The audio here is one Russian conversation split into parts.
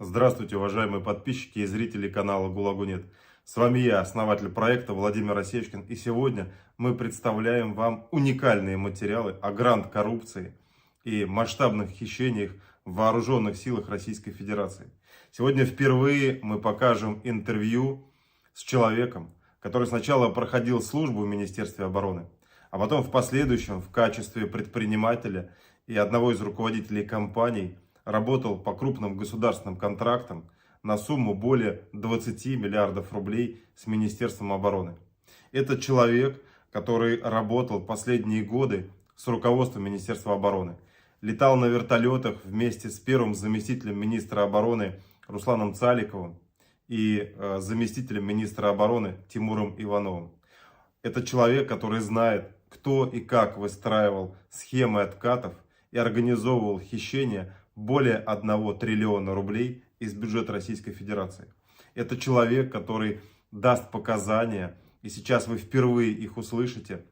Здравствуйте, уважаемые подписчики и зрители канала ГУЛАГу.нет. С вами я, основатель проекта Владимир Осечкин. И сегодня мы представляем вам уникальные материалы о гранд-коррупции и масштабных хищениях в вооруженных силах Российской Федерации. Сегодня впервые мы покажем интервью с человеком, который сначала проходил службу в Министерстве обороны, а потом в последующем в качестве предпринимателя и одного из руководителей компаний работал по крупным государственным контрактам на сумму более 20 миллиардов рублей с Министерством обороны. Это человек, который работал последние годы с руководством Министерства обороны. Летал на вертолетах вместе с первым заместителем министра обороны Русланом Цаликовым и заместителем министра обороны Тимуром Ивановым. Это человек, который знает, кто и как выстраивал схемы откатов и организовывал хищения более 1 триллиона рублей из бюджета Российской Федерации. Это человек, который даст показания, и сейчас вы впервые их услышите,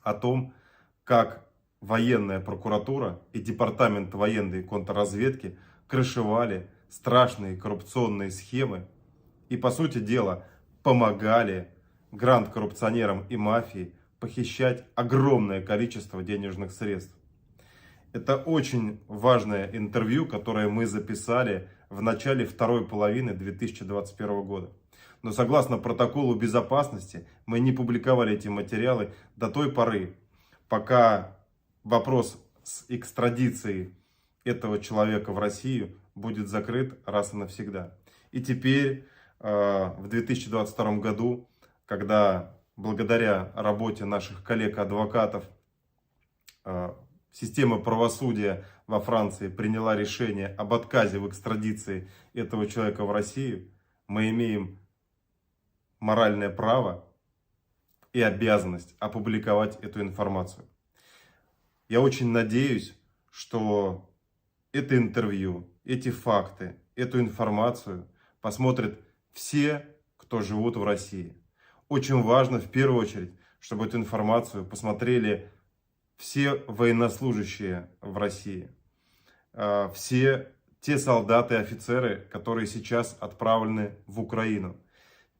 о том, как военная прокуратура и департамент военной контрразведки крышевали страшные коррупционные схемы и, по сути дела, помогали гранд-коррупционерам и мафии похищать огромное количество денежных средств. Это очень важное интервью, которое мы записали в начале второй половины 2021 года. Но согласно протоколу безопасности мы не публиковали эти материалы до той поры, пока вопрос с экстрадицией этого человека в Россию будет закрыт раз и навсегда. И теперь, в 2022 году, когда благодаря работе наших коллег-адвокатов система правосудия во Франции приняла решение об отказе в экстрадиции этого человека в Россию, мы имеем моральное право и обязанность опубликовать эту информацию. Я очень надеюсь, что это интервью, эти факты, эту информацию посмотрят все, кто живут в России. Очень важно в первую очередь, чтобы эту информацию посмотрели все военнослужащие в России, все те солдаты и офицеры, которые сейчас отправлены в Украину,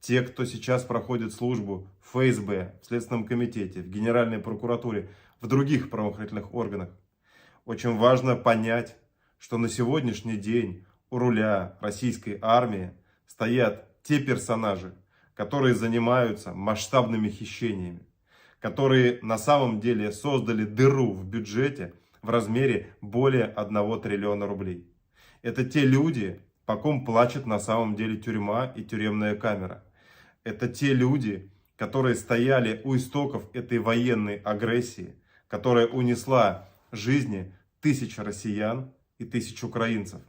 те, кто сейчас проходит службу в ФСБ, в Следственном комитете, в Генеральной прокуратуре, в других правоохранительных органах. Очень важно понять, что на сегодняшний день у руля российской армии стоят те персонажи, которые занимаются масштабными хищениями, которые на самом деле создали дыру в бюджете в размере более 1 триллиона рублей. Это те люди, по ком плачет на самом деле тюрьма и тюремная камера. Это те люди, которые стояли у истоков этой военной агрессии, которая унесла жизни тысяч россиян и тысяч украинцев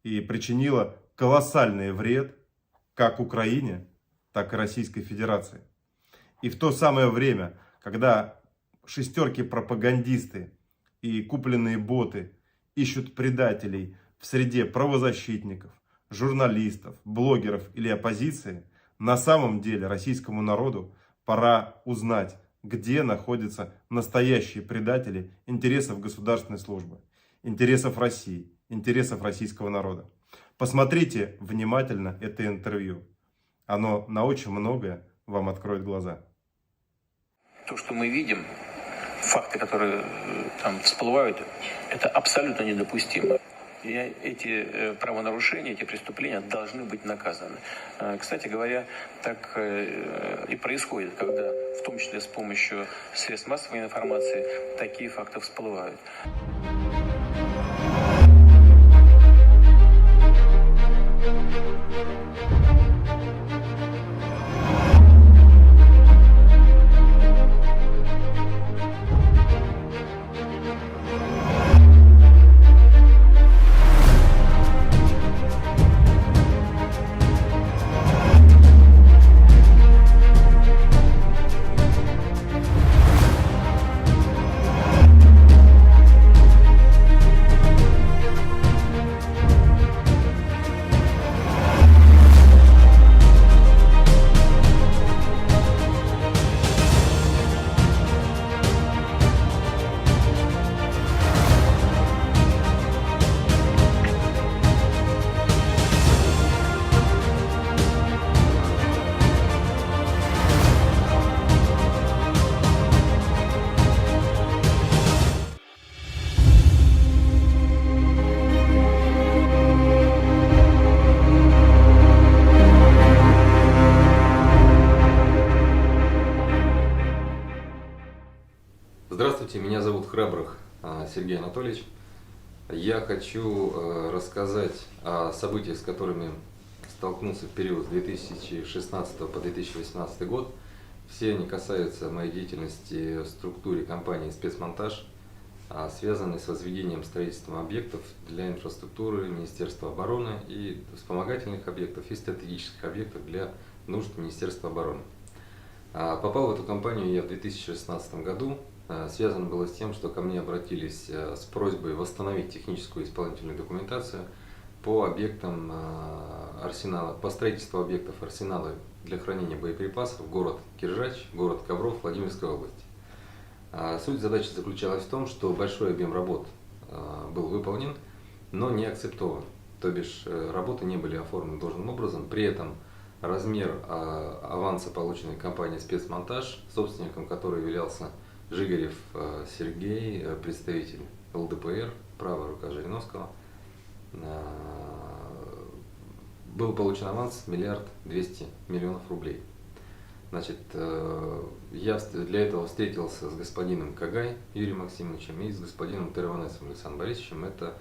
и причинила колоссальный вред как Украине, так и Российской Федерации. И в то самое время, когда шестерки-пропагандисты и купленные боты ищут предателей в среде правозащитников, журналистов, блогеров или оппозиции, на самом деле российскому народу пора узнать, где находятся настоящие предатели интересов государственной службы, интересов России, интересов российского народа. Посмотрите внимательно это интервью. Оно на очень многое вам откроет глаза. То, что мы видим, факты, которые там всплывают, это абсолютно недопустимо. И эти правонарушения, эти преступления должны быть наказаны. Кстати говоря, так и происходит, когда, в том числе с помощью средств массовой информации, такие факты всплывают. Здравствуйте, меня зовут Храбрых Сергей Анатольевич. Я хочу рассказать о событиях, с которыми столкнулся в период с 2016 по 2018 год. Все они касаются моей деятельности в структуре компании «Спецмонтаж», связанной с возведением строительством объектов для инфраструктуры Министерства обороны и вспомогательных объектов и стратегических объектов для нужд Министерства обороны. Попал в эту компанию я в 2016 году. Связано было с тем, что ко мне обратились с просьбой восстановить техническую и исполнительную документацию по объектам арсенала, по строительству объектов арсенала для хранения боеприпасов город Киржач, город Ковров, Владимирской области. Суть задачи заключалась в том, что большой объем работ был выполнен, но не акцептован. То бишь работы не были оформлены должным образом. При этом размер аванса, полученный компанией «Спецмонтаж», собственником которой являлся Жигарев Сергей, представитель ЛДПР, правая рука Жириновского, был получен аванс 1 200 000 000 рублей. Значит, я для этого встретился с господином Кагай Юрием Максимовичем и с господином Терванесом Александром Борисовичем. Это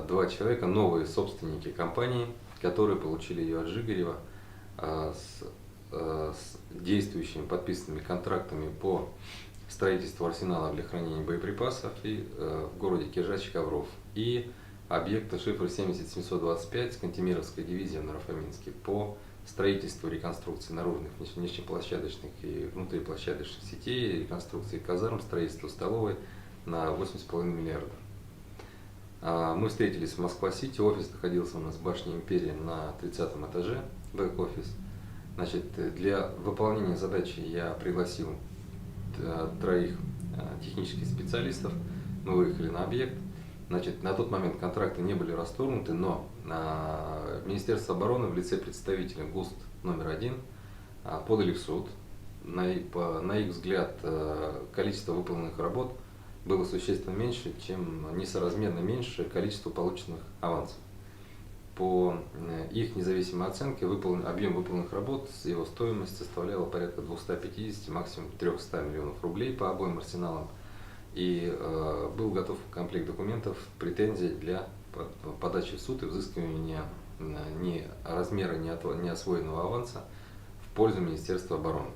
два человека, новые собственники компании, которые получили ее от Жигарева с действующими подписанными контрактами по строительству арсенала для хранения боеприпасов и в городе Киржач, Ковров, и объекта шифр 70725 с Кантемировской дивизией в Наро-Фоминске по строительству, реконструкции наружных, внешнеплощадочных и внутриплощадочных сетей, реконструкции казарм, строительству столовой на 8,5 миллиардов. Мы встретились в Москва-Сити, офис находился у нас в башне Империи на 30 этаже, бэк-офис. Значит, для выполнения задачи я пригласил троих технических специалистов, мы выехали на объект. Значит, на тот момент контракты не были расторгнуты, но Министерство обороны в лице представителя ГУСТ номер 1 подали в суд. На их взгляд, количество выполненных работ было существенно меньше, чем несоразмерно меньше количество полученных авансов. По их независимой оценке объем выполненных работ, его стоимость составляла порядка 250, максимум 300 миллионов рублей по обоим арсеналам. И был готов комплект документов, претензий для подачи в суд и взыскивания ни размера, ни освоенного аванса в пользу Министерства обороны.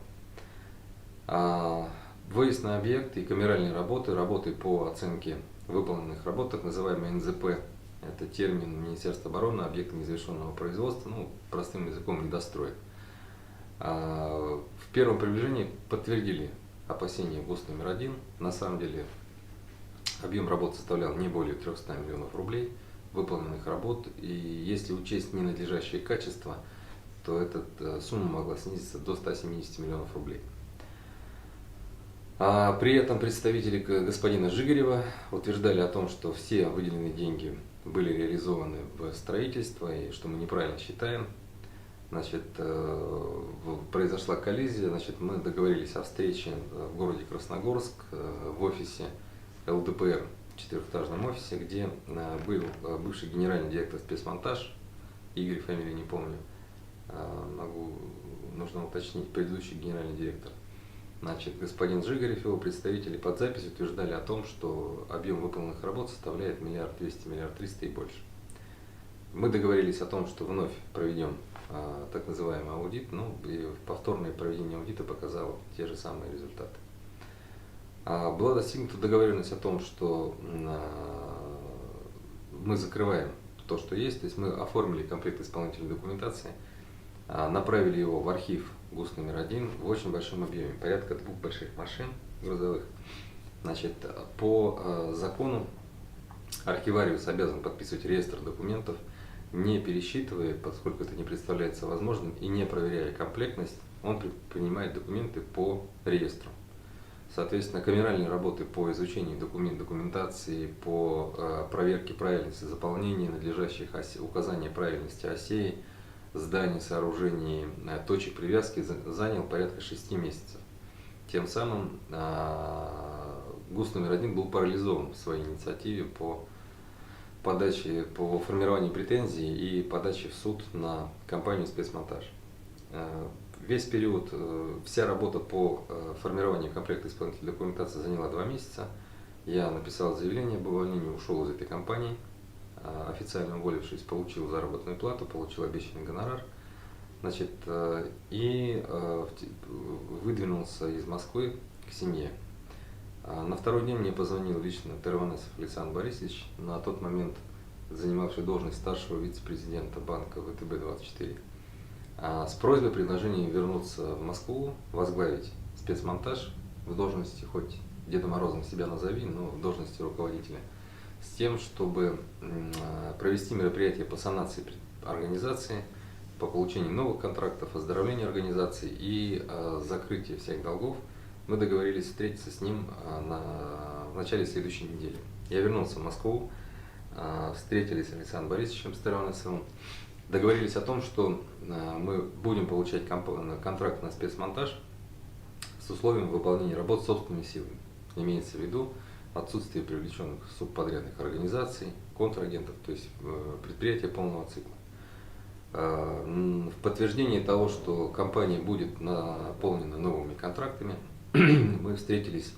Выезд на объект и камеральные работы, работы по оценке выполненных работ, так называемые НЗП, это термин Министерства обороны, объект незавершенного производства, простым языком недострой. В первом приближении подтвердили опасения ГУСТ номер 1. На самом деле объем работ составлял не более 300 миллионов рублей выполненных работ, и если учесть ненадлежащее качество, то эта сумма могла снизиться до 170 миллионов рублей. При этом представители господина Жигарева утверждали о том, что все выделенные деньги были реализованы в строительство и что мы неправильно считаем. Значит, произошла коллизия, значит, мы договорились о встрече в городе Красногорск в офисе ЛДПР, в четырехэтажном офисе, где был бывший генеральный директор «Спецмонтаж», Игорь, фамилию не помню, нужно уточнить, предыдущий генеральный директор. Значит, господин Жигарев и его представители под запись утверждали о том, что объем выполненных работ составляет 1 200 000 000, 1 300 000 000 и больше. Мы договорились о том, что вновь проведем так называемый аудит, и повторное проведение аудита показало те же самые результаты. Была достигнута договоренность о том, что мы закрываем то, что есть, то есть мы оформили комплект исполнительной документации, направили его в архив ГУСТ номер 1 в очень большом объеме, порядка 2 больших машин грузовых. Значит, по закону архивариус обязан подписывать реестр документов, не пересчитывая, поскольку это не представляется возможным, и не проверяя комплектность, он принимает документы по реестру. Соответственно, камеральные работы по изучению документации, по проверке правильности заполнения надлежащих указаний правильности осей, зданий, сооружений, точек привязки занял порядка 6 месяцев. Тем самым ГУСТ номер 1 был парализован в своей инициативе по формированию претензий и подаче в суд на компанию «Спецмонтаж». Весь период, вся работа по формированию комплекта исполнительной документации заняла 2 месяца. Я написал заявление об увольнении, ушел из этой компании, официально уволившись, получил заработную плату, получил обещанный гонорар, значит, и выдвинулся из Москвы к семье. На второй день мне позвонил лично Терванесов Александр Борисович, на тот момент занимавший должность старшего вице-президента банка ВТБ-24, с просьбой предложения вернуться в Москву, возглавить спецмонтаж в должности, хоть Дедом Морозом себя назови, но в должности руководителя, с тем, чтобы провести мероприятия по санации организации, по получению новых контрактов, оздоровлению организации и закрытию всех долгов. Мы договорились встретиться с ним в начале следующей недели. Я вернулся в Москву, встретились с Александром Борисовичем Стерванесовым, договорились о том, что мы будем получать контракт на спецмонтаж с условием выполнения работ собственными силами. Имеется в виду отсутствие привлеченных субподрядных организаций, контрагентов, то есть предприятия полного цикла. В подтверждение того, что компания будет наполнена новыми контрактами, мы встретились,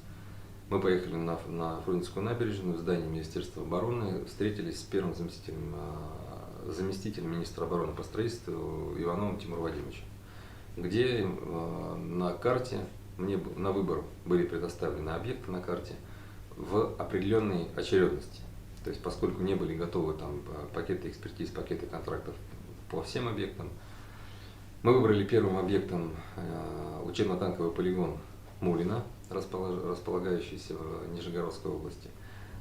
мы поехали на Фрунзенскую набережную в здании Министерства обороны, встретились с первым заместителем министра обороны по строительству Ивановым Тимуром Вадимовичем, где на карте, мне на выбор были предоставлены объекты на карте в определенной очередности. То есть, поскольку не были готовы там пакеты экспертиз, пакеты контрактов по всем объектам, мы выбрали первым объектом учебно-танковый полигон Мулина, располагающийся в Нижегородской области,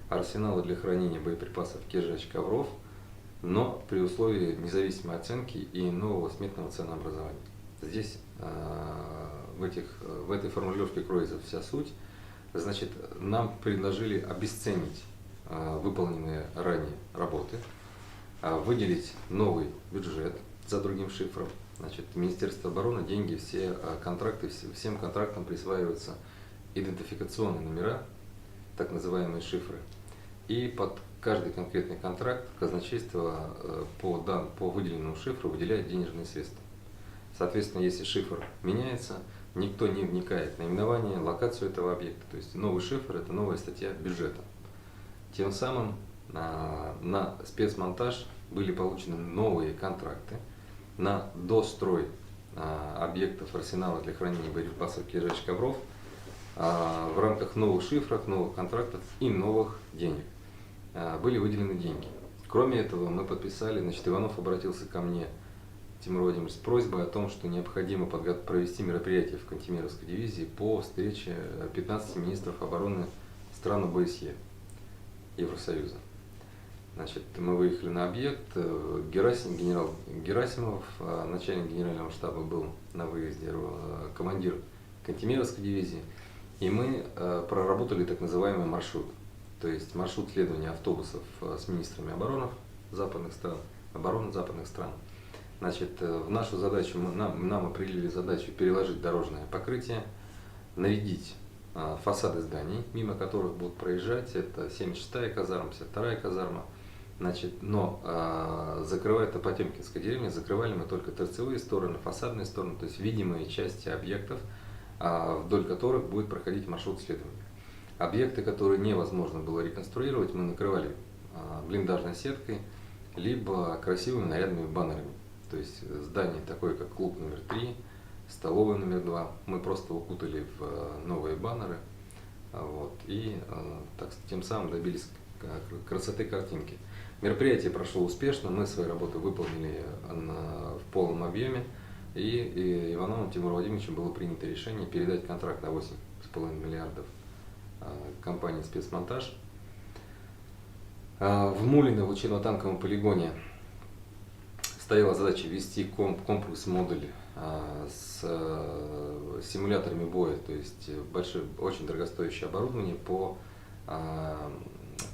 арсеналы для хранения боеприпасов Киржач-Ковров, но при условии независимой оценки и нового сметного ценообразования. Здесь в этой формулировке кроется вся суть. Значит, нам предложили обесценить выполненные ранее работы, выделить новый бюджет за другим шифром. Значит, Министерство обороны, деньги, все контракты, всем контрактам присваиваются идентификационные номера, так называемые шифры. И под каждый конкретный контракт казначейство по выделенному шифру выделяет денежные средства. Соответственно, если шифр меняется, никто не вникает в наименование, локацию этого объекта. То есть новый шифр – это новая статья бюджета. Тем самым на спецмонтаж были получены новые контракты на дострой объектов арсенала для хранения боеприпасов Киржач-Ковров в рамках новых шифров, новых контрактов и новых денег. Были выделены деньги. Кроме этого, мы подписали, значит, Иванов обратился ко мне, Тимур Владимирович, с просьбой о том, что необходимо провести мероприятие в Кантемировской дивизии по встрече 15 министров обороны стран ОБСЕ Евросоюза. Значит, мы выехали на объект, генерал Герасимов, начальник генерального штаба, был на выезде, командир Кантемировской дивизии, и мы проработали так называемый маршрут. То есть маршрут следования автобусов с министрами обороны западных стран. Значит, в нашу задачу, нам определили задачу переложить дорожное покрытие, нарядить фасады зданий, мимо которых будут проезжать, это 76-я казарма, 52-я казарма. Значит, но закрывая это Потемкинская деревня, закрывали мы только торцевые стороны, фасадные стороны, то есть видимые части объектов, вдоль которых будет проходить маршрут следования. Объекты, которые невозможно было реконструировать, мы накрывали блиндажной сеткой, либо красивыми нарядными баннерами. То есть здание такое, как клуб номер 3, столовая номер 2, мы просто укутали в новые баннеры, вот, и тем самым добились красоты картинки. Мероприятие прошло успешно, мы свои работы выполнили в полном объеме, и Ивановым Тимуром Владимировичем было принято решение передать контракт на 8,5 миллиардов компании «Спецмонтаж». В Мулино, в учебно-танковом полигоне, стояла задача ввести комплекс-модуль с симуляторами боя, то есть большое, очень дорогостоящее оборудование,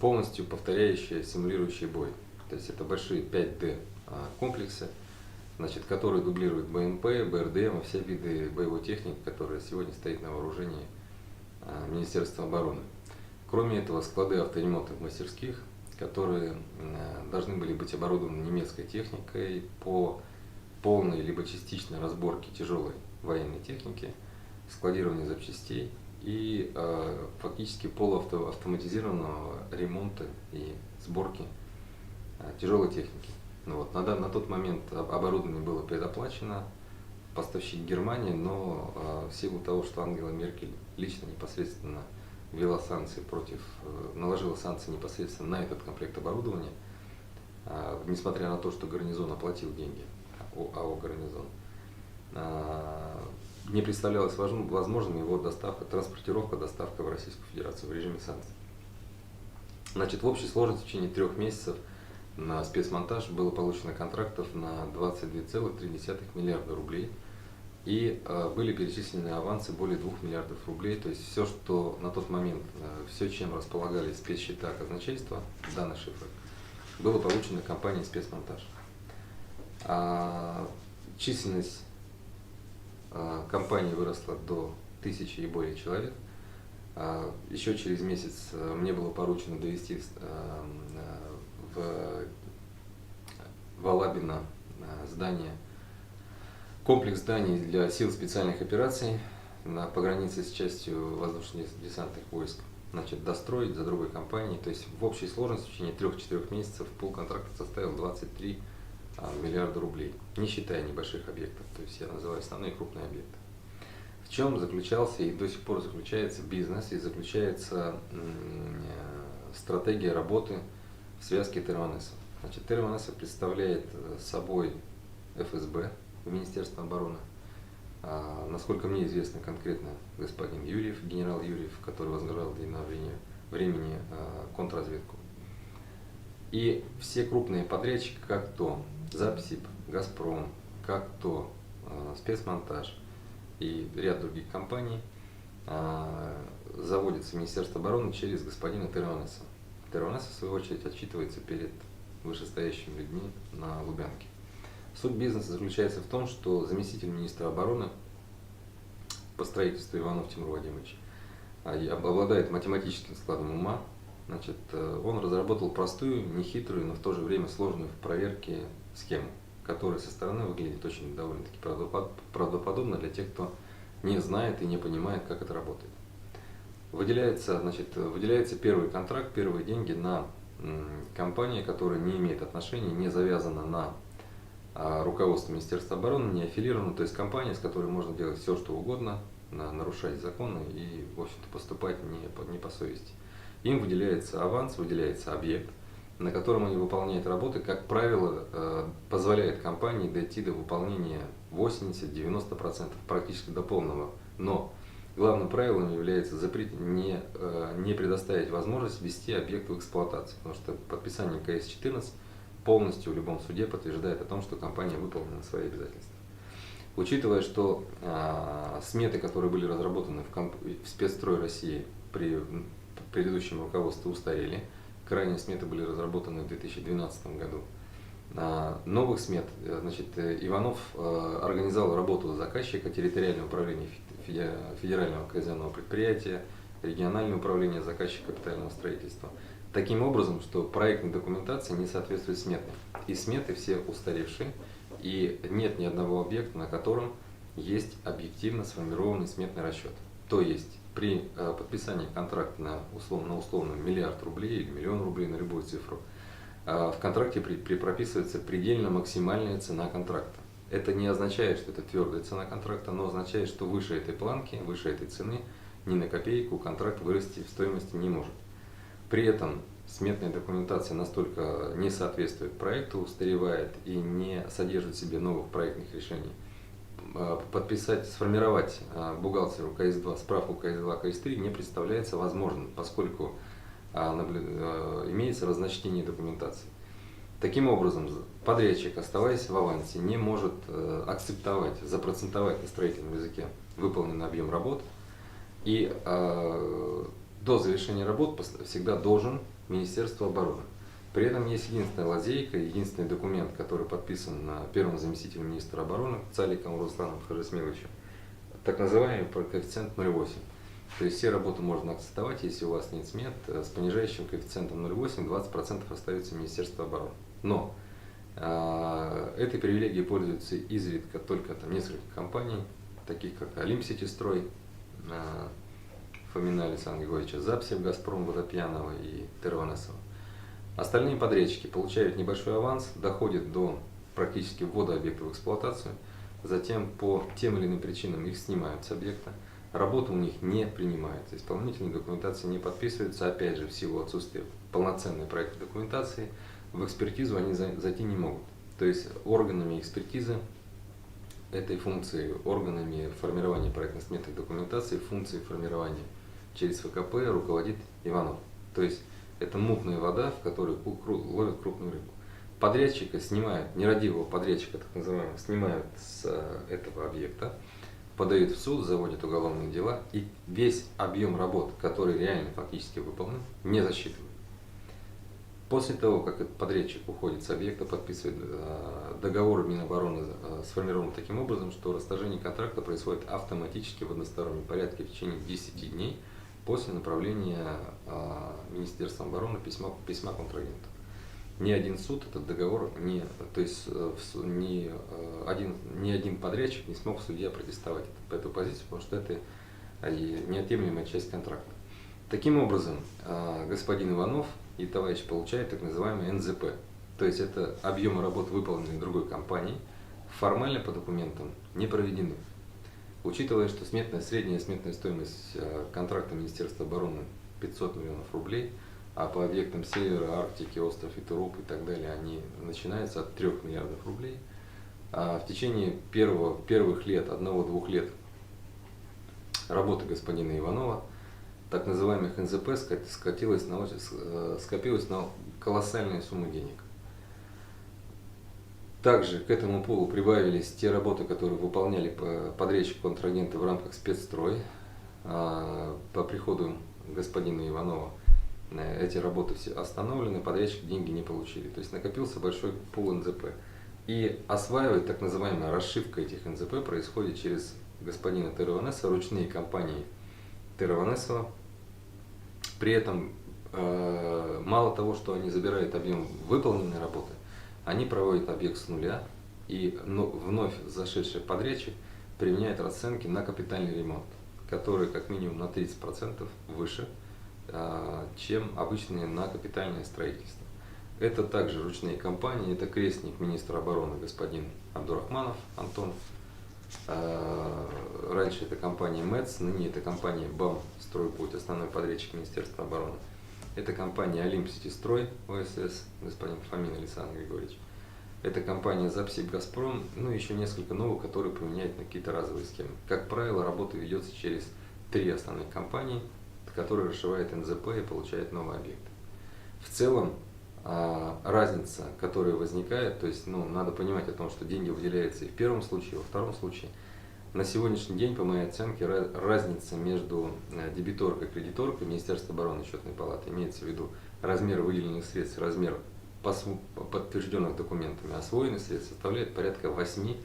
полностью повторяющее, симулирующее бой. То есть это большие 5D комплексы, значит, которые дублируют БМП, БРДМ и все виды боевой техники, которая сегодня стоит на вооружении Министерства обороны. Кроме этого, склады авторемонтных мастерских, которые должны были быть оборудованы немецкой техникой по полной либо частичной разборки тяжелой военной техники, складирования запчастей и фактически полуавтоматизированного ремонта и сборки тяжелой техники. Ну вот, на тот момент оборудование было предоплачено, поставщик Германии, но в силу того, что Ангела Меркель лично непосредственно ввела санкции наложила санкции непосредственно на этот комплект оборудования, несмотря на то, что гарнизон оплатил деньги, АО «Гарнизон», не представлялось возможным его транспортировка, доставка в Российскую Федерацию в режиме санкций. Значит, в общей сложности в течение 3 месяцев на спецмонтаж было получено контрактов на 22,3 миллиарда рублей и были перечислены авансы более 2 миллиардов рублей. То есть все, что на тот момент, все, чем располагали спецсчета казначейства, данных шифров, было получено компанией спецмонтаж. Численность компании выросла до 1000 и более человек. Еще через месяц мне было поручено довести в Алабино комплекс зданий для сил специальных операций по границе с частью воздушно-десантных войск. Значит, достроить за другой компанией. То есть в общей сложности в течение 3-4 месяцев пул контракта составил 23 миллиарда рублей, не считая небольших объектов. То есть я называю основные крупные объекты. В чем заключался и до сих пор заключается бизнес и заключается стратегия работы в связке ТРОНС. Значит, ТРОНС представляет собой ФСБ в Министерстве обороны. Насколько мне известно конкретно господин Юрьев, генерал Юрьев, который возглавлял до времени контрразведку. И все крупные подрядчики, как то Запсиб, Газпром, как то спецмонтаж и ряд других компаний, заводится в Министерство обороны через господина ТРОНСа. ТРОНС, в свою очередь, отчитывается перед вышестоящими людьми на Лубянке. Суть бизнеса заключается в том, что заместитель министра обороны по строительству Иванов Тимур Владимирович обладает математическим складом ума. Значит, он разработал простую, нехитрую, но в то же время сложную в проверке схему, которая со стороны выглядит очень довольно-таки правдоподобно для тех, кто не знает и не понимает, как это работает. Выделяется первый контракт, первые деньги на компанию, которая не имеет отношения, не завязана на руководство Министерства обороны, не аффилирована, то есть компания, с которой можно делать все, что угодно, нарушать законы и, в общем-то, поступать не по совести. Им выделяется аванс, выделяется объект, на котором они выполняют работы, как правило, позволяет компании дойти до выполнения 80-90%, практически до полного. Но главным правилом является запрет не предоставить возможность ввести объект в эксплуатацию, потому что подписание КС-14 полностью в любом суде подтверждает о том, что компания выполнила свои обязательства. Учитывая, что сметы, которые были разработаны в спецстрой России при предыдущем руководстве, устарели, крайние сметы были разработаны в 2012 году. Новых смет, значит, Иванов организовал работу заказчика, территориальное управление федерального казенного предприятия, региональное управление заказчика капитального строительства. Таким образом, что проектная документация не соответствует сметной. И сметы все устаревшие, и нет ни одного объекта, на котором есть объективно сформированный сметный расчет. То есть при подписании контракта на условно миллиард рублей или миллион рублей, на любую цифру, в контракте прописывается предельно максимальная цена контракта. Это не означает, что это твердая цена контракта, но означает, что выше этой планки, выше этой цены ни на копейку контракт вырасти в стоимости не может. При этом сметная документация настолько не соответствует проекту, устаревает и не содержит в себе новых проектных решений. Сформировать бухгалтеру КС-2, справку КС-2, КС-3 не представляется возможным, поскольку имеется разночтение документации. Таким образом, подрядчик, оставаясь в авансе, не может акцептовать, запроцентовать на строительном языке выполненный объем работ, и до завершения работ всегда должен Министерство обороны. При этом есть единственная лазейка, единственный документ, который подписан первым заместителем министра обороны Цаликом Русланом Хажисмиловичем, так называемый коэффициент 0,8. То есть все работы можно акцептовать, если у вас нет смет, с понижающим коэффициентом 0,8 20% остается Министерство обороны. Но Этой привилегией пользуются изредка только там несколько компаний, таких как Олимп-Сити-Строй, Фомина Александра Григорьевича, Запсев, Газпром, Водопьянова и Терванесова. Остальные подрядчики получают небольшой аванс, доходят до практически ввода объекта в эксплуатацию, затем по тем или иным причинам их снимают с объекта, работа у них не принимается, исполнительные документации не подписываются, опять же в силу отсутствия полноценной проектной документации, в экспертизу они зайти не могут. То есть органами экспертизы этой функции, органами формирования проектно-сметной документации, функции формирования через ФКП руководит Иванов. То есть это мутная вода, в которой ловят крупную рыбу. Подрядчика снимают, нерадивого подрядчика, так называемого, снимают с этого объекта, подают в суд, заводят уголовные дела, и весь объем работ, который реально фактически выполнен, не засчитывают. После того, как этот подрядчик уходит с объекта, подписывает договор Минобороны, сформирован таким образом, что расторжение контракта происходит автоматически в одностороннем порядке в течение 10 дней после направления Министерством обороны письма контрагенту. Ни один суд этот договор, то есть ни один подрядчик не смог в суде опротестовать эту позицию, потому что это неотъемлемая часть контракта. Таким образом, господин Иванов и товарищ получают так называемый НЗП, то есть это объемы работ, выполненные другой компанией, формально по документам не проведены. Учитывая, что средняя сметная стоимость контракта Министерства обороны 500 миллионов рублей, а по объектам Севера, Арктики, остров Итуруп и так далее, они начинаются от 3 миллиардов рублей. А в течение первых лет, 1-2 лет работы господина Иванова, так называемых НЗП скопилось на колоссальные суммы денег. Также к этому пулу прибавились те работы, которые выполняли подрядчик-контрагенты в рамках спецстрой. По приходу господина Иванова эти работы все остановлены, подрядчик деньги не получили. То есть накопился большой пул НЗП. И осваивать так называемая расшивка этих НЗП происходит через господина Терванесова, ручные компании Терванесова. При этом мало того, что они забирают объем выполненной работы, они проводят объект с нуля, и вновь зашедший подрядчик применяет расценки на капитальный ремонт, которые как минимум на 30% выше, чем обычные на капитальное строительство. Это также ручные компании, это крестник министра обороны господин Абдурахманов Антон. Раньше это компания МЭЦ, ныне это компания БАМ «Стройпуть», основной подрядчик Министерства обороны. Это компания Олимп-Сити-Строй ОСС, господин Фомин Александр Григорьевич. Это компания Запсев, Газпром, ну и еще несколько новых, которые применяют на какие-то разовые схемы. Как правило, работа ведется через 3 основных компании, которые расшивают НЗП и получают новые объекты. В целом, разница, которая возникает, то есть надо понимать о том, что деньги выделяются и в первом случае, и во втором случае. На сегодняшний день, по моей оценке, разница между дебиторкой и кредиторкой Министерства обороны и Счетной палаты, имеется в виду размер выделенных средств, размер подтвержденных документами освоенных средств, составляет порядка 8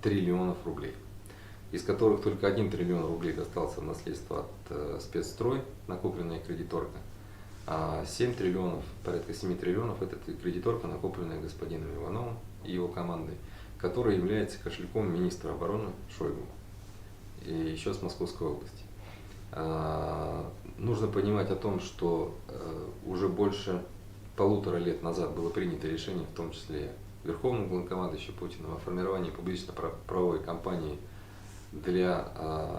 триллионов рублей, из которых только 1 триллион рублей достался в наследство от спецстрой, накопленная кредиторка, а 7 триллионов, порядка 7 триллионов, это кредиторка, накопленная господином Ивановым и его командой, которая является кошельком министра обороны Шойгу, и еще с Московской области. Нужно понимать о том, что уже больше 1,5 лет назад было принято решение, в том числе Верховным главнокомандующим Путиным, о формировании публично-правовой компании для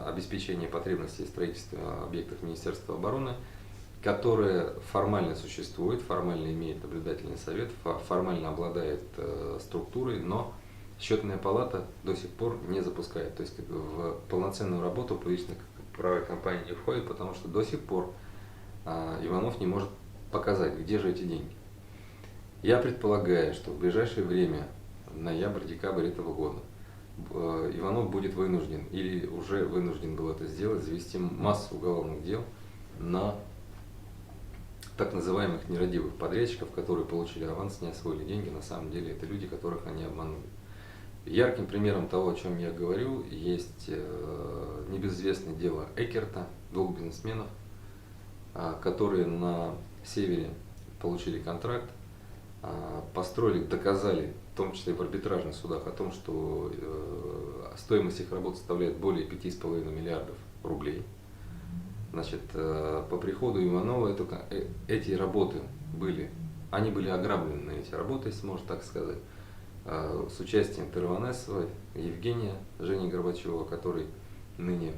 обеспечения потребностей строительства объектов Министерства обороны, которая формально существует, формально имеет наблюдательный совет, формально обладает структурой, но Счетная палата до сих пор не запускает. То есть в полноценную работу публичная правовая компания не входит, потому что до сих пор Иванов не может показать, где же эти деньги. Я предполагаю, что в ближайшее время, ноябрь-декабрь этого года, Иванов будет вынужден, или уже вынужден был это сделать, завести массу уголовных дел на так называемых нерадивых подрядчиков, которые получили аванс, не освоили деньги. На самом деле это люди, которых они обманули. Ярким примером того, о чем я говорю, есть небезызвестное дело Эккерта, 2 бизнесменов, которые на севере получили контракт, построили, доказали, в том числе в арбитражных судах, о том, что стоимость их работ составляет более 5,5 миллиардов рублей. Значит, по приходу Иванова эти работы были ограблены, эти работы, если можно так сказать, с участием Тырванесова, Евгения, Жени Горбачева, который ныне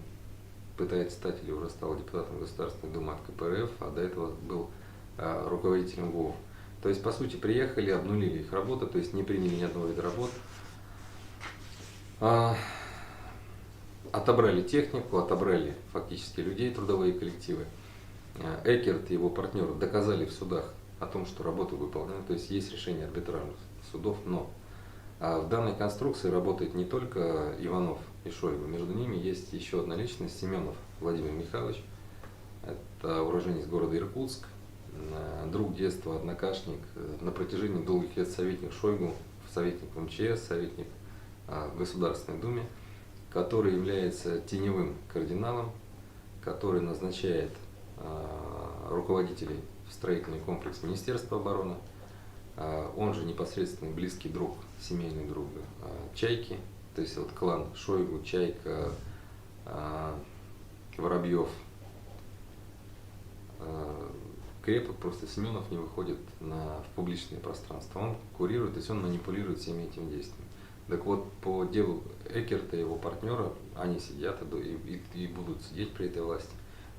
пытается стать или уже стал депутатом Государственной Думы от КПРФ, а до этого был руководителем ВОВ. То есть, по сути, приехали, обнулили их работу, то есть не приняли ни одного вида работ, отобрали технику, отобрали фактически людей, трудовые коллективы. Экерт и его партнеры доказали в судах о том, что работа выполнена, то есть есть решение арбитражных судов, но в данной конструкции работает не только Иванов и Шойгу, между ними есть еще одна личность, Семенов Владимир Михайлович, это уроженец города Иркутск, друг детства, однокашник, на протяжении долгих лет советник Шойгу, советник МЧС, советник в Государственной Думе, который является теневым кардиналом, который назначает руководителей в строительный комплекс Министерства обороны. Он же непосредственный близкий друг, семейный друг Чайки, то есть вот клан Шойгу, Чайка, Воробьев, крепок, просто Семенов не выходит в публичное пространство. Он курирует, то есть он манипулирует всеми этими действиями. Так вот, по делу Экерта и его партнера, они сидят и будут сидеть при этой власти.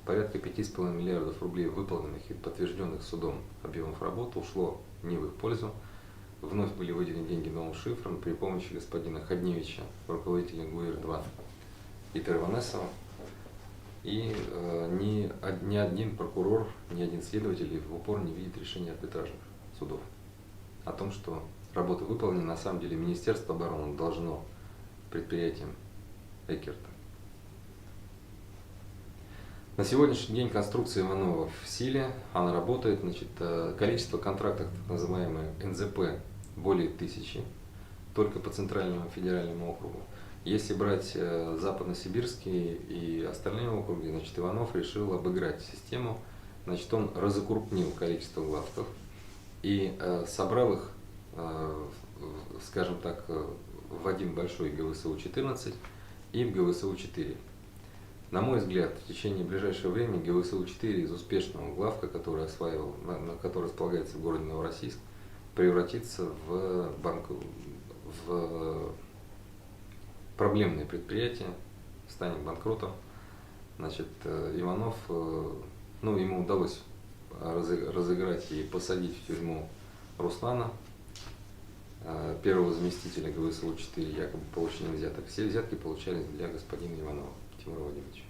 Порядка 5,5 миллиардов рублей выполненных и подтвержденных судом объемов работ ушло не в их пользу. Вновь были выделены деньги новым шифром при помощи господина Ходневича, руководителя ГУИР-2, и Тырванесова. И ни один прокурор, ни один следователь в упор не видит решения арбитражных судов о том, что работа выполнена. На самом деле Министерство обороны должно предприятиям Экерта. На сегодняшний день конструкция Иванова в силе, она работает. Значит, количество контрактов, так называемые НЗП, более 1000, только по Центральному федеральному округу. Если брать Западносибирские и остальные округи, значит, Иванов решил обыграть систему. Значит, он разукрупнил количество главков и собрал их, скажем так, в один большой ГВСУ-14 и в ГВСУ-4. На мой взгляд, в течение ближайшего времени ГВСУ-4 из успешного главка, который осваивал, который располагается в городе Новороссийск, превратится в проблемное предприятие, станет банкротом. Значит, Иванов, ему удалось разыграть и посадить в тюрьму Руслана, первого заместителя ГВСУ-4, якобы получением взяток. Все взятки получались для господина Иванова Тимура Владимировича.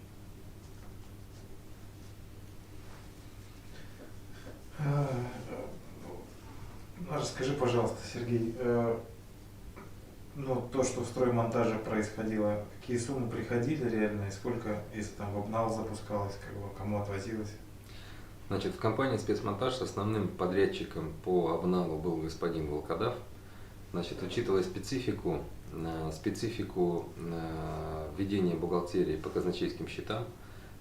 Расскажи, пожалуйста, Сергей, то, что в строймонтаже происходило, какие суммы приходили реально и сколько, если там в обнал запускалось, кому отвозилось? Значит, в компании «Спецмонтаж» основным подрядчиком по обналу был господин Волкодав. Значит, учитывая специфику ведения бухгалтерии по казначейским счетам,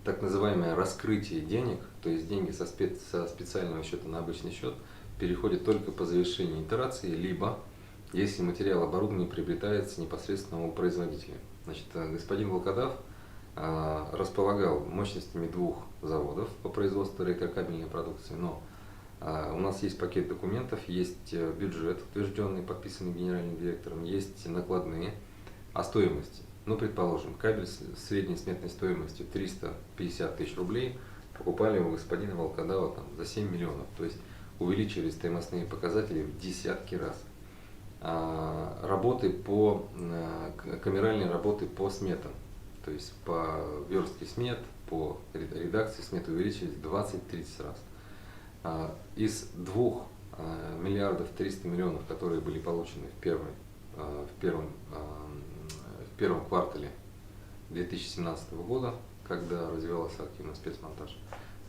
так называемое раскрытие денег, то есть деньги со специального счета на обычный счет, переходят только по завершении итерации, либо если материал оборудования приобретается непосредственно у производителя. Значит, господин Волкодав располагал мощностями 2 заводов по производству электрокабельной продукции, но у нас есть пакет документов, есть бюджет, утвержденный, подписанный генеральным директором, есть накладные о стоимости. Предположим, кабель с средней сметной стоимостью 350 тысяч рублей покупали у господина Волкодава за 7 миллионов, то есть увеличили стоимостные показатели в десятки раз. Камеральные работы по сметам, то есть по верстке смет, по редакции смет увеличились в 20-30 раз. Из 2 миллиардов 300 миллионов, которые были получены в первом квартале 2017 года, когда развивался активно спецмонтаж,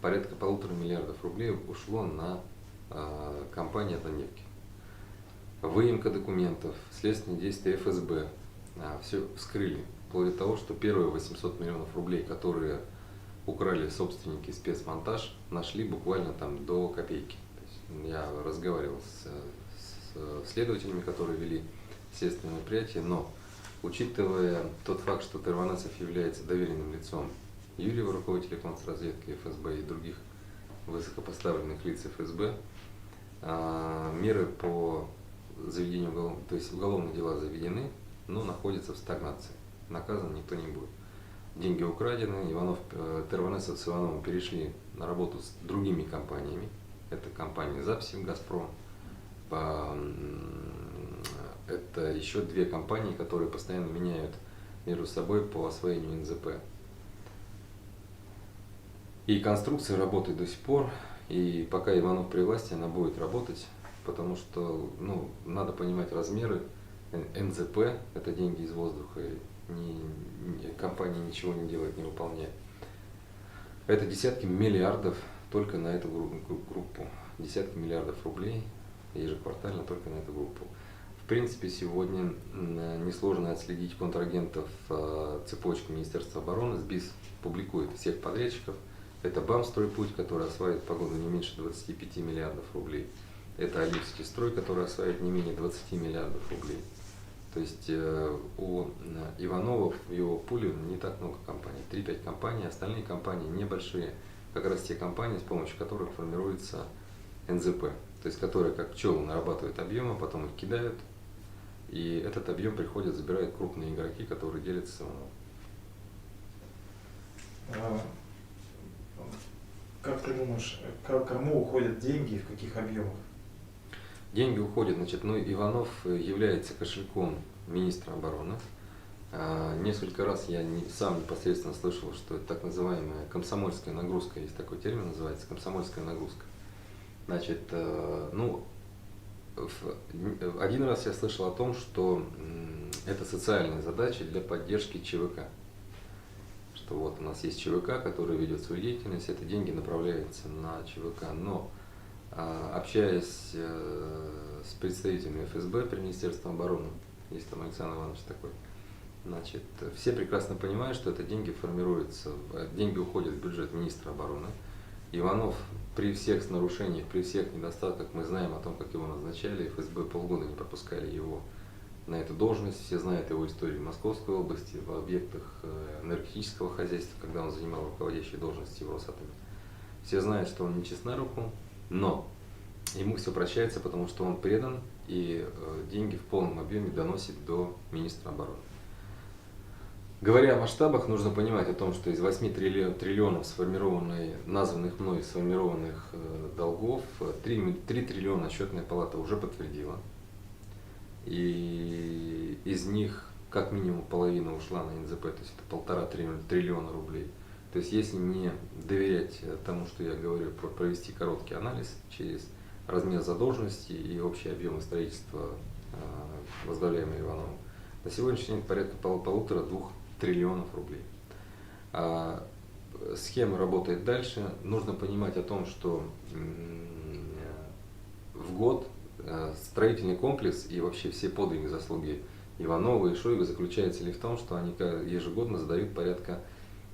порядка 1,5 миллиардов рублей ушло на компанию «Однодневки». Выемка документов, следственные действия ФСБ, все вскрыли, вплоть до того, что первые 800 миллионов рублей, которые украли собственники «Спецмонтаж», нашли буквально до копейки. То есть я разговаривал следователями, которые вели следственное мероприятие, но учитывая тот факт, что Терванесов является доверенным лицом Юрьева, руководителя контрразведки ФСБ и других высокопоставленных лиц ФСБ, меры по заведению то есть уголовные дела заведены, но находятся в стагнации. Наказан никто не будет. Деньги украдены, Терванесов с Ивановым перешли на работу с другими компаниями. Это компания «Запсим», «Газпром». Это еще две компании, которые постоянно меняют между собой по освоению НЗП. И конструкция работает до сих пор, и пока Иванов при власти, она будет работать, потому что надо понимать размеры. НЗП – это деньги из воздуха, компания ничего не делает, не выполняет. Это десятки миллиардов только на эту группу, десятки миллиардов рублей ежеквартально только на эту группу. В принципе, сегодня несложно отследить контрагентов цепочки Министерства обороны. СБИС публикует всех подрядчиков. Это БАМ-стройпуть, который осваивает по году не меньше 25 миллиардов рублей. Это Алипский строй, который осваивает не менее 20 миллиардов рублей. То есть у Иванова в его пуле не так много компаний, 3-5 компаний, остальные компании небольшие, как раз те компании, с помощью которых формируется НЗП, то есть которые как пчелы нарабатывают объемы, потом их кидают, и этот объем приходят, забирают крупные игроки, которые делятся с Ивановым. Как ты думаешь, кому уходят деньги и в каких объемах? Деньги уходят, Иванов является кошельком министра обороны. Несколько раз я сам непосредственно слышал, что это так называемая комсомольская нагрузка, есть такой термин, называется комсомольская нагрузка. Один раз я слышал о том, что это социальная задача для поддержки ЧВК. Что вот у нас есть ЧВК, который ведет свою деятельность, это деньги направляются на ЧВК, но общаясь с представителями ФСБ при Министерстве обороны, есть там Александр Иванович такой, все прекрасно понимают, что это деньги формируются, деньги уходят в бюджет министра обороны. Иванов при всех нарушениях, при всех недостатках, мы знаем о том, как его назначали, ФСБ полгода не пропускали его на эту должность, все знают его историю в Московской области, в объектах энергетического хозяйства, когда он занимал руководящие должности в Росатоме. Все знают, что он не чист на руку, но ему все прощается, потому что он предан и деньги в полном объеме доносит до министра обороны. Говоря о масштабах, нужно понимать о том, что из 8 триллионов названных мной сформированных долгов, 3 триллиона Счетная палата уже подтвердила. И из них как минимум половина ушла на НЗП, то есть это 1,5 триллиона рублей. То есть если не доверять тому, что я говорю, провести короткий анализ через размер задолженности и общие объемы строительства, возглавляемые Ивановым, на сегодняшний день порядка 1,5-2 триллионов рублей. Схема работает дальше. Нужно понимать о том, что в год строительный комплекс и вообще все подвиги, заслуги Иванова и Шойгу заключаются ли в том, что они ежегодно задают порядка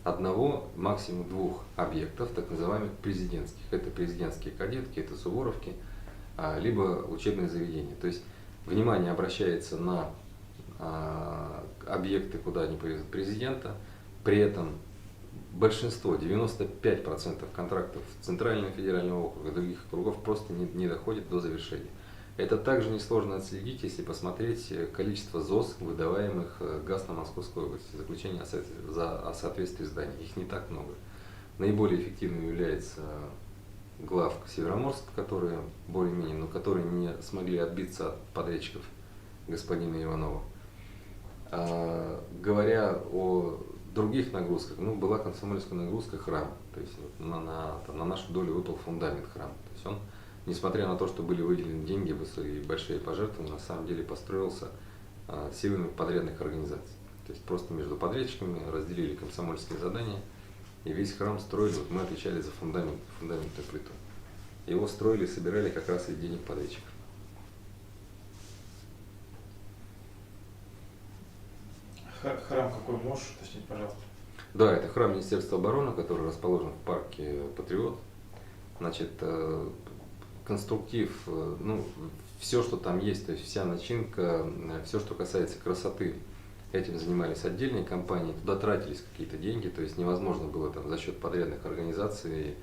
одного, максимум 2 объектов, так называемых президентских. Это президентские кадетки, это Суворовки, либо учебные заведения. То есть внимание обращается на объекты, куда они повезут президента, при этом большинство, 95% контрактов Центрального федерального округа и других округов просто не доходит до завершения. Это также несложно отследить, если посмотреть количество ЗОС, выдаваемых ГАЗ на Московской области, заключение о соответствии зданий. Их не так много. Наиболее эффективным является главк Североморск, которые более-менее, но которые не смогли отбиться от подрядчиков господина Иванова. Говоря о других нагрузках, была комсомольская нагрузка храм, то есть на нашу долю выпал фундамент храма. То есть он, несмотря на то, что были выделены деньги и большие пожертвования, на самом деле построился силами подрядных организаций. То есть просто между подрядчиками разделили комсомольские задания, и весь храм строили, мы отвечали за фундаментную плиту. Его строили и собирали как раз из денег подрядчиков. Храм какой, можешь уточнить, пожалуйста? Да, это храм Министерства обороны, который расположен в парке Патриот. Конструктив, все, что там есть, то есть вся начинка, все, что касается красоты, этим занимались отдельные компании, туда тратились какие-то деньги, то есть невозможно было там за счет подрядных организаций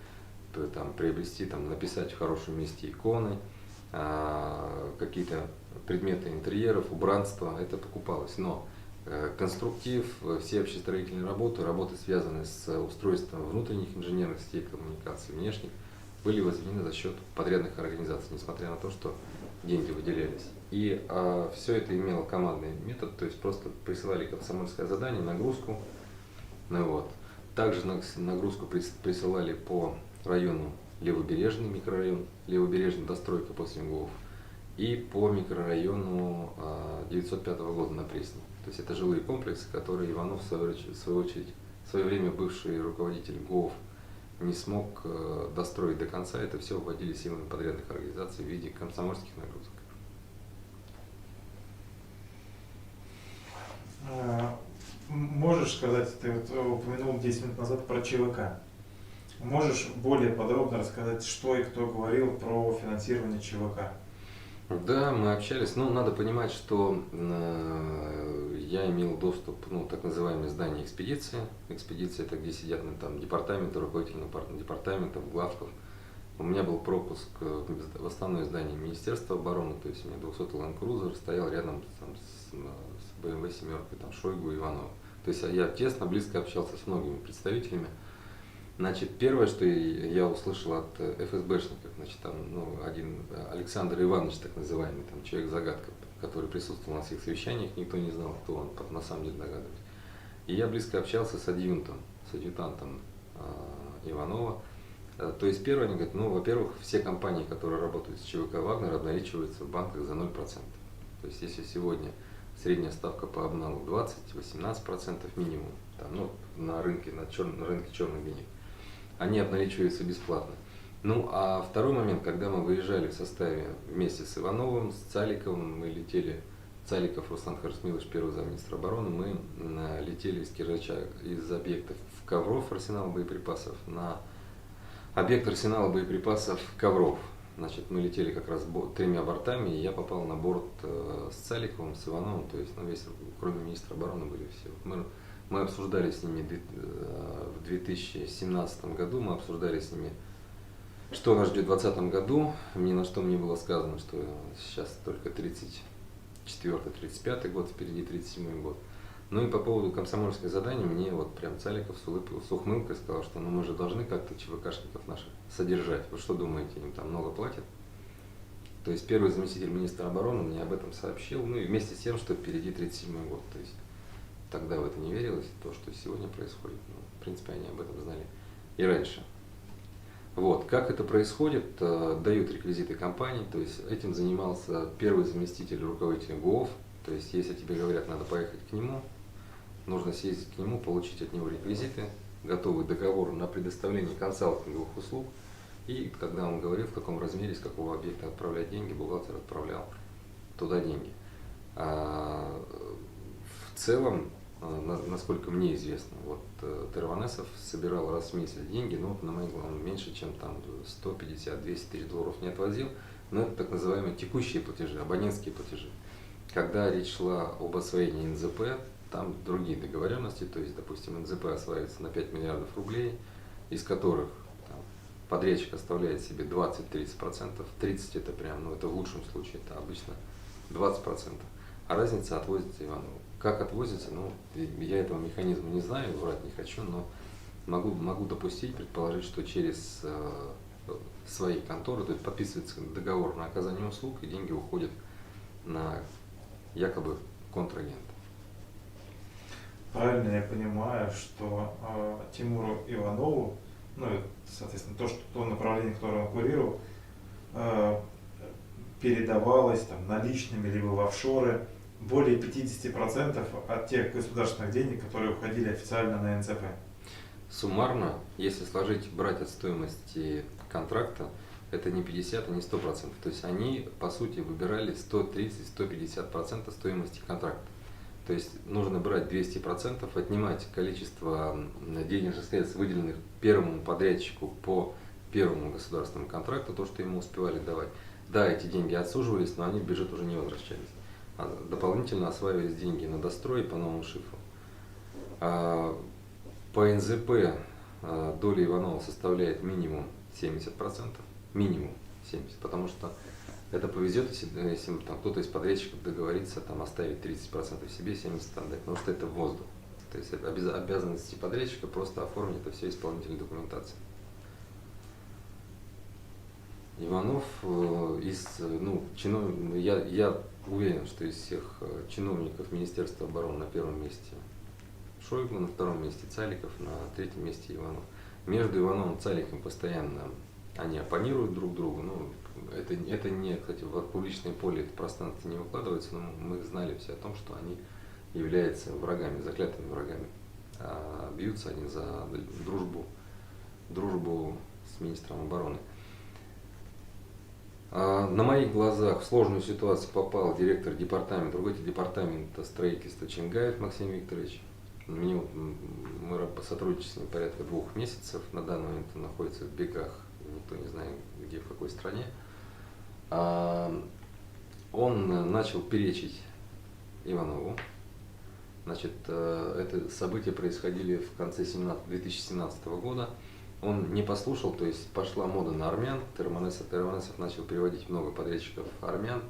там, приобрести, там, написать в хорошем месте иконы, какие-то предметы интерьеров, убранства, это покупалось. Но конструктив, все общестроительные работы, работы, связанные с устройством внутренних инженерных сетей коммуникаций, внешних, были возведены за счет подрядных организаций, несмотря на то, что деньги выделялись. И все это имело командный метод, то есть просто присылали комсомольское задание, нагрузку. Ну, вот. Также нагрузку присылали по району Левобережный микрорайон, Левобережная достройка после МГУФ, и по микрорайону 905 года на Пресне. То есть это жилые комплексы, которые Иванов, в свою очередь, в свое время бывший руководитель ГОВ не смог достроить до конца. Это все вводили силами подрядных организаций в виде комсомольских нагрузок. Можешь сказать, ты вот упомянул 10 минут назад про ЧВК. Можешь более подробно рассказать, что и кто говорил про финансирование ЧВК? Да, мы общались. Ну, надо понимать, что я имел доступ, ну, так называемое здание экспедиции. Экспедиция — это где сидят там департаменты, руководители департаментов, главков. У меня был пропуск в основное здание Министерства обороны, то есть у меня 200-й Land Cruiser стоял рядом там, с BMW семеркой, там, Шойгу и Иванова. То есть я тесно, близко общался с многими представителями. Значит, первое, что я услышал от ФСБшников, значит, там, ну, один Александр Иванович, так называемый, там, человек-загадка, который присутствовал на всех совещаниях, никто не знал, кто он, на самом деле догадывались. И я близко общался с адъютантом Иванова. То есть первое, они говорят, ну, во-первых, все компании, которые работают с ЧВК «Вагнер», обналичиваются в банках за 0%. То есть если сегодня средняя ставка по обналу 20-18% минимум, там, ну, на рынке черных денег, они обналичиваются бесплатно. Ну, а второй момент, когда мы выезжали в составе вместе с Ивановым, с Цаликовым, мы летели, Цаликов Руслан Харсмилович, первый замминистра обороны, мы летели из Киржача, из объектов Ковров, арсенала боеприпасов, на объект арсенала боеприпасов Ковров. Значит, мы летели как раз 3 бортами, и я попал на борт с Цаликовым, с Ивановым, то есть, ну, весь, кроме министра обороны, были все. Мы обсуждали с ними в 2017 году, мы обсуждали с ними, что нас ждет в 2020 году. Ни на что мне было сказано, что сейчас только 34-35 год, впереди 37-й год. Ну и по поводу комсомольских заданий, мне вот прям Цаликов с ухмылкой сказал, что ну, мы же должны как-то ЧВКшников наших содержать. Вы что думаете, им там много платят? То есть первый заместитель министра обороны мне об этом сообщил, ну и вместе с тем, что впереди 37-й год. То есть тогда в это не верилось, то, что сегодня происходит. Ну, в принципе, они об этом знали и раньше. Вот. Как это происходит, дают реквизиты компании, то есть этим занимался первый заместитель руководителя ГУОВ. То есть если тебе говорят, надо поехать к нему, нужно съездить к нему, получить от него реквизиты, готовый договор на предоставление консалтинговых услуг. И когда он говорил, в каком размере, с какого объекта отправлять деньги, бухгалтер отправлял туда деньги. В целом, насколько мне известно, вот Терванесов собирал раз в месяц деньги, но вот на мои глаза меньше, чем там 150-200 тысяч долларов не отвозил, но это так называемые текущие платежи, абонентские платежи. Когда речь шла об освоении НЗП, там другие договоренности, то есть, допустим, НЗП осваивается на 5 миллиардов рублей, из которых там, подрядчик оставляет себе 20-30%, 30% это прям, ну это в лучшем случае, это обычно 20%, а разница отвозится Иванову. Как отвозится, ну, я этого механизма не знаю, врать не хочу, но могу допустить, предположить, что через свои конторы, то есть подписывается договор на оказание услуг, и деньги уходят на якобы контрагента. Правильно я понимаю, что Тимуру Иванову, ну, соответственно, то направление, которое он курировал, передавалось там, наличными либо в офшоры более 50% от тех государственных денег, которые уходили официально на НЦП. Суммарно, если брать от стоимости контракта, это не 50, а не 100%. То есть они, по сути, выбирали 130-150% стоимости контракта. То есть нужно брать 200%, отнимать количество денежных средств, выделенных первому подрядчику по первому государственному контракту, то, что ему успевали давать, да, эти деньги отсуживались, но они в бюджет уже не возвращались. Дополнительно осваивались деньги на дострой по новому шифру. По НЗП доля Иванова составляет минимум 70%. Минимум 70%, потому что это повезет, если там кто-то из подрядчиков договорится там, оставить 30% себе, 70% отдать, потому что это воздух. То есть обязанности подрядчика просто оформить это все исполнительной документацией. Иванов я уверен, что из всех чиновников Министерства обороны на первом месте Шойгу, на втором месте Цаликов, на третьем месте Иванов. Между Ивановым и Цаликом постоянно они оппонируют друг другу. Это не, кстати, в публичное поле, это пространство не выкладывается, но мы знали все о том, что они являются врагами, заклятыми врагами. Бьются они за дружбу с министром обороны. На моих глазах в сложную ситуацию попал директор департамента, руководитель департамента строительства Ченгаев Максим Викторович. Мы сотрудничаем с ним порядка 2 месяцев. На данный момент он находится в бегах, никто не знает где, в какой стране. Он начал перечить Иванову. Значит, это события происходили в конце 2017 года. Он не послушал, то есть пошла мода на армян. Тырманесов начал переводить много подрядчиков армян.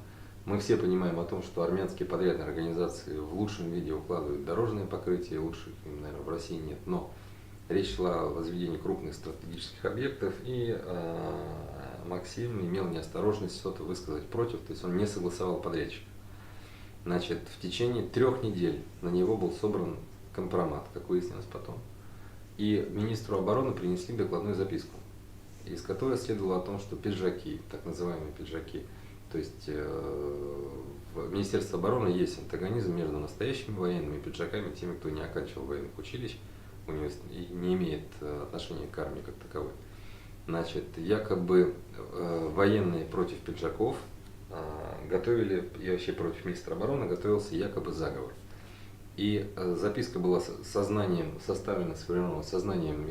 Мы все понимаем о том, что армянские подрядные организации в лучшем виде укладывают дорожное покрытие, лучших, наверное, в России нет. Но речь шла о возведении крупных стратегических объектов, и Максим имел неосторожность что-то высказать против, то есть он не согласовал подрядчика. Значит, в течение 3 недель на него был собран компромат, как выяснилось потом. И министру обороны принесли докладную записку, из которой следовало о том, что пиджаки, так называемые пиджаки, то есть в Министерстве обороны есть антагонизм между настоящими военными пиджаками и теми, кто не оканчивал военных училищ и не имеет отношения к армии как таковой. Значит, якобы военные против пиджаков готовили, и вообще против министра обороны готовился якобы заговор. И записка была составлена, сформирована сознанием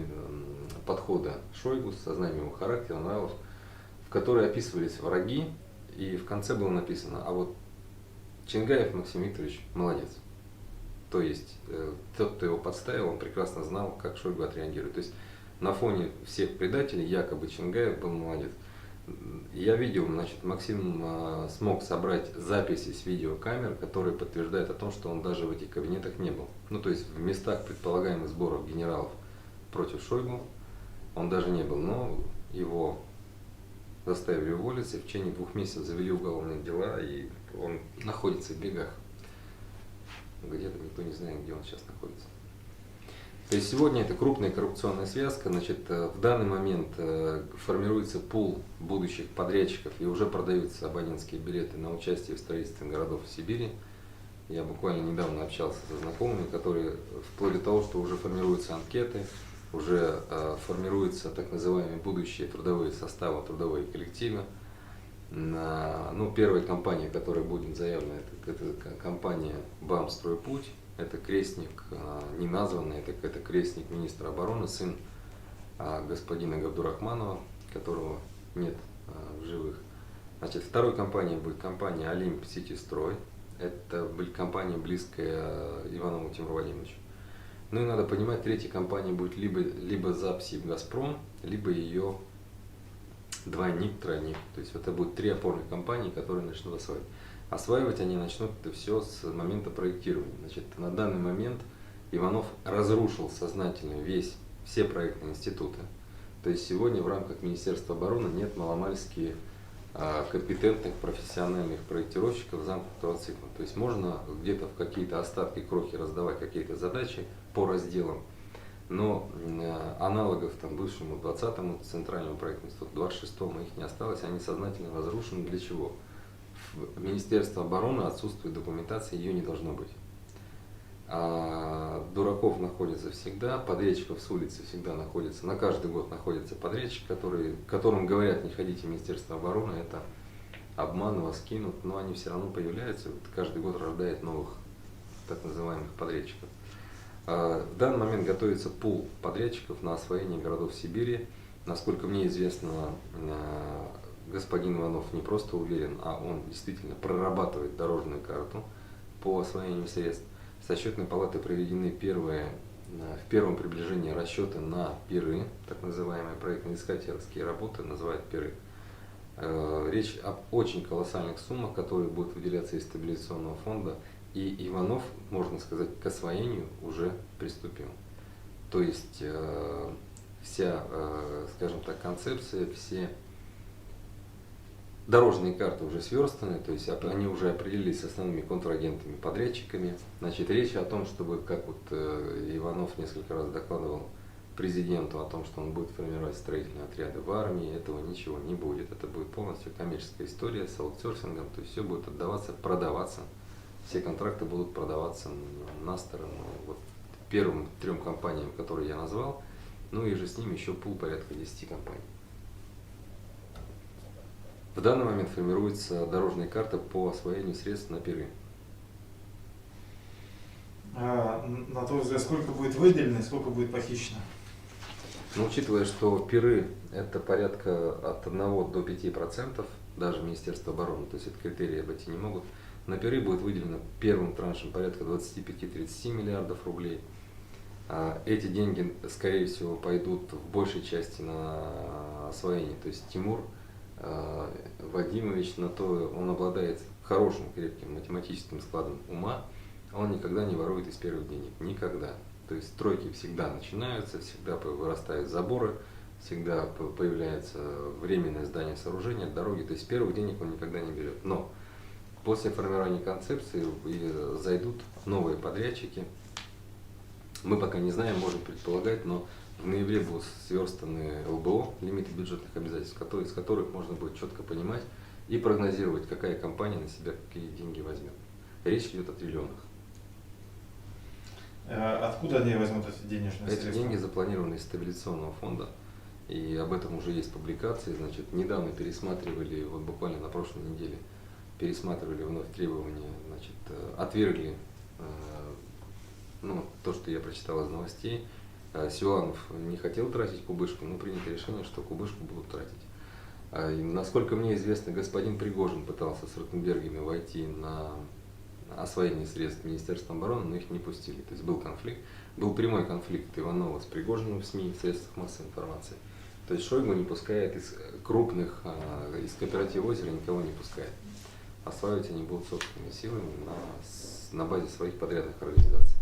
подхода Шойгу, сознанием его характера, нравов, в которой описывались враги, и в конце было написано: а вот Ченгаев Максим Викторович молодец. То есть тот, кто его подставил, он прекрасно знал, как Шойгу отреагирует. То есть на фоне всех предателей якобы Ченгаев был молодец. Я видел, значит, Максим смог собрать записи с видеокамер, которые подтверждают о том, что он даже в этих кабинетах не был. То есть в местах предполагаемых сборов генералов против Шойгу он даже не был, но его заставили уволиться, и в течение 2 месяцев завели уголовные дела, и он находится в бегах. Где-то никто не знает, где он сейчас находится. То есть сегодня это крупная коррупционная связка. Значит, в данный момент формируется пул будущих подрядчиков, и уже продаются абонентские билеты на участие в строительстве городов в Сибири. Я буквально недавно общался со знакомыми, которые вплоть до того, что уже формируются анкеты, уже формируются так называемые будущие трудовые составы, трудовые коллективы. Первая компания, которая будет заявлена, это компания БАМ «Стройпуть». Это крестник неназванный, это крестник министра обороны, сын господина Габдурахманова, которого нет в живых. Значит, второй компанией будет компания Олимп Сити Строй. Это будет компания, близкая Иванову Тимуру Владимировичу. И надо понимать, третья компания будет либо ЗАПСИ Газпром, либо ее двойник, тройник. То есть это будут 3 опорных компании, которые начнут осваивать. Осваивать они начнут это все с момента проектирования. Значит, на данный момент Иванов разрушил сознательно все проектные институты. То есть сегодня в рамках Министерства обороны нет маломальски компетентных профессиональных проектировщиков замкнутого цикла. То есть можно где-то в какие-то остатки, крохи раздавать какие-то задачи по разделам, но аналогов бывшему 20-му центральному проектному институту, 26-му их не осталось, они сознательно разрушены. Для чего? В Министерстве обороны отсутствует документация, ее не должно быть. Дураков находится всегда, подрядчиков с улицы всегда находится, на каждый год находится подрядчик, которым говорят: не ходите в Министерство обороны, это обман, вас кинут, но они все равно появляются, каждый год рождает новых так называемых подрядчиков. В данный момент готовится пул подрядчиков на освоение городов Сибири. Насколько мне известно, господин Иванов не просто уверен, а он действительно прорабатывает дорожную карту по освоению средств. Со счетной палаты проведены в первом приближении расчеты на пиры, так называемые проектно-искательские работы, называют пиры. Речь об очень колоссальных суммах, которые будут выделяться из стабилизационного фонда, и Иванов, можно сказать, к освоению уже приступил. То есть вся, скажем так, концепция, все дорожные карты уже сверстаны, то есть они уже определились с основными контрагентами, подрядчиками. Значит, речь о том, чтобы, как вот Иванов несколько раз докладывал президенту о том, что он будет формировать строительные отряды в армии, этого ничего не будет. Это будет полностью коммерческая история с аутсорсингом, то есть все будет отдаваться, продаваться. Все контракты будут продаваться на сторону вот первым 3 компаниям, которые я назвал, ну и же с ними еще пул порядка 10 компаний. В данный момент формируется дорожная карта по освоению средств на пиры. На твой взгляд, сколько будет выделено и сколько будет похищено? Но учитывая, что пиры это порядка от 1 до 5%, даже Министерство обороны, то есть это критерии обойти не могут, на пиры будет выделено первым траншем порядка 25-30 миллиардов рублей. Эти деньги, скорее всего, пойдут в большей части на освоение. То есть Тимур Вадимович, он обладает хорошим, крепким математическим складом ума, он никогда не ворует из первых денег, никогда. То есть стройки всегда начинаются, всегда вырастают заборы, всегда появляется временное здание сооружения, дороги, то есть первых денег он никогда не берет. Но после формирования концепции зайдут новые подрядчики, мы пока не знаем, можем предполагать, но в ноябре будут сверстаны ЛБО, лимиты бюджетных обязательств, из которых можно будет четко понимать и прогнозировать, какая компания на себя какие деньги возьмет. Речь идет о триллионах. Откуда они возьмут эти денежные средства? Эти деньги запланированы из стабилизационного фонда, и об этом уже есть публикации. Значит, недавно пересматривали, вот буквально на прошлой неделе, пересматривали вновь требования, значит, отвергли то, что я прочитал из новостей. Силуанов не хотел тратить кубышку, но принято решение, что кубышку будут тратить. И, насколько мне известно, господин Пригожин пытался с Ротенбергами войти на освоение средств Министерства обороны, но их не пустили. То есть был конфликт, был прямой конфликт Иванова с Пригожиным в СМИ, в средствах массовой информации. То есть Шойгу не пускает из крупных, из кооператива озера никого не пускает. Осваивать они будут собственными силами на базе своих подрядных организаций.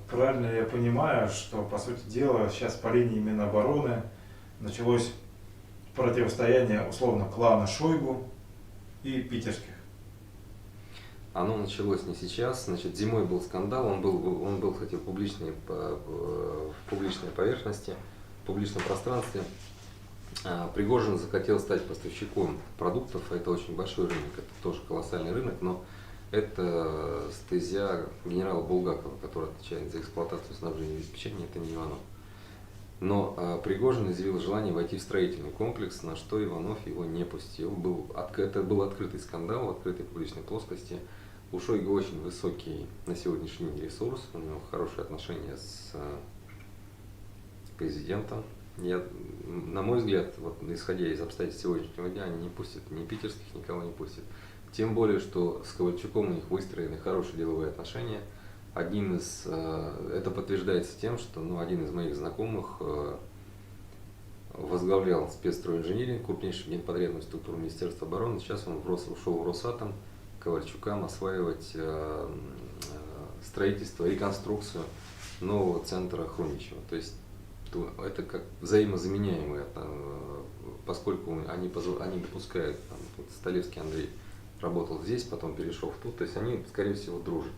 Правильно я понимаю, что, по сути дела, сейчас по линии Минобороны началось противостояние, условно, клана Шойгу и питерских? Оно началось не сейчас, значит, зимой был скандал, он был, кстати, в публичной поверхности, в публичном пространстве. Пригожин захотел стать поставщиком продуктов, это очень большой рынок, это тоже колоссальный рынок, но это стезя генерала Булгакова, который отвечает за эксплуатацию снабжения и обеспечения, это не Иванов. Но Пригожин изъявил желание войти в строительный комплекс, на что Иванов его не пустил. Это был открытый скандал в открытой публичной плоскости. У Шойгу очень высокий на сегодняшний день ресурс, у него хорошие отношения с президентом. На мой взгляд, вот, исходя из обстоятельств сегодняшнего дня, они не пустят ни питерских, никого не пустят. Тем более, что с Ковальчуком у них выстроены хорошие деловые отношения. Это подтверждается тем, что один из моих знакомых возглавлял спецстройинженеринг, крупнейшую генподрядную структуру Министерства обороны. Сейчас он ушел в Росатом Ковальчукам осваивать строительство, реконструкцию нового центра Хруничева. То есть это как взаимозаменяемые, поскольку они допускают, Столевский Андрей работал здесь, потом перешел в тут, то есть они, скорее всего, дружат.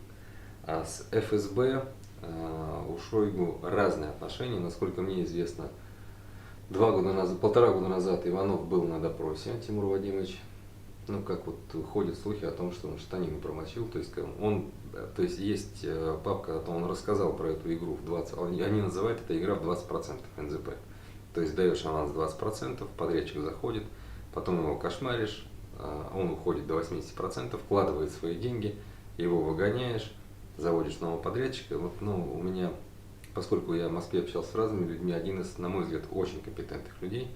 А с ФСБ у Шойгу разные отношения, насколько мне известно. 1,5 года назад Иванов был на допросе, Тимур Вадимович. Как вот ходят слухи о том, что он штанину промочил, то есть есть папка, он рассказал про эту игру в 20, они называют это игра в 20% НЗП. То есть даешь аванс 20%, подрядчик заходит, потом его кошмаришь, он уходит до 80%, вкладывает свои деньги, его выгоняешь, заводишь нового подрядчика. У меня, поскольку я в Москве общался с разными людьми, один из, на мой взгляд, очень компетентных людей,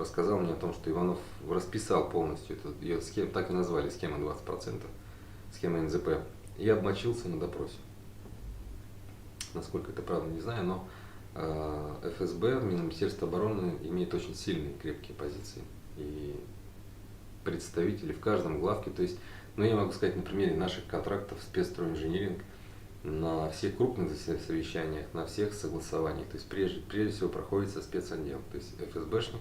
рассказал мне о том, что Иванов расписал полностью эту ее схему, так и назвали, схема 20%, схема НЗП, и обмочился на допросе. Насколько это правда, не знаю, но ФСБ, Министерство обороны имеет очень сильные, крепкие позиции. И представители в каждом главке, то есть, ну я могу сказать на примере наших контрактов спецстройинжиниринг, на всех крупных совещаниях, на всех согласованиях, то есть прежде всего проходится спецотдел, то есть ФСБшник,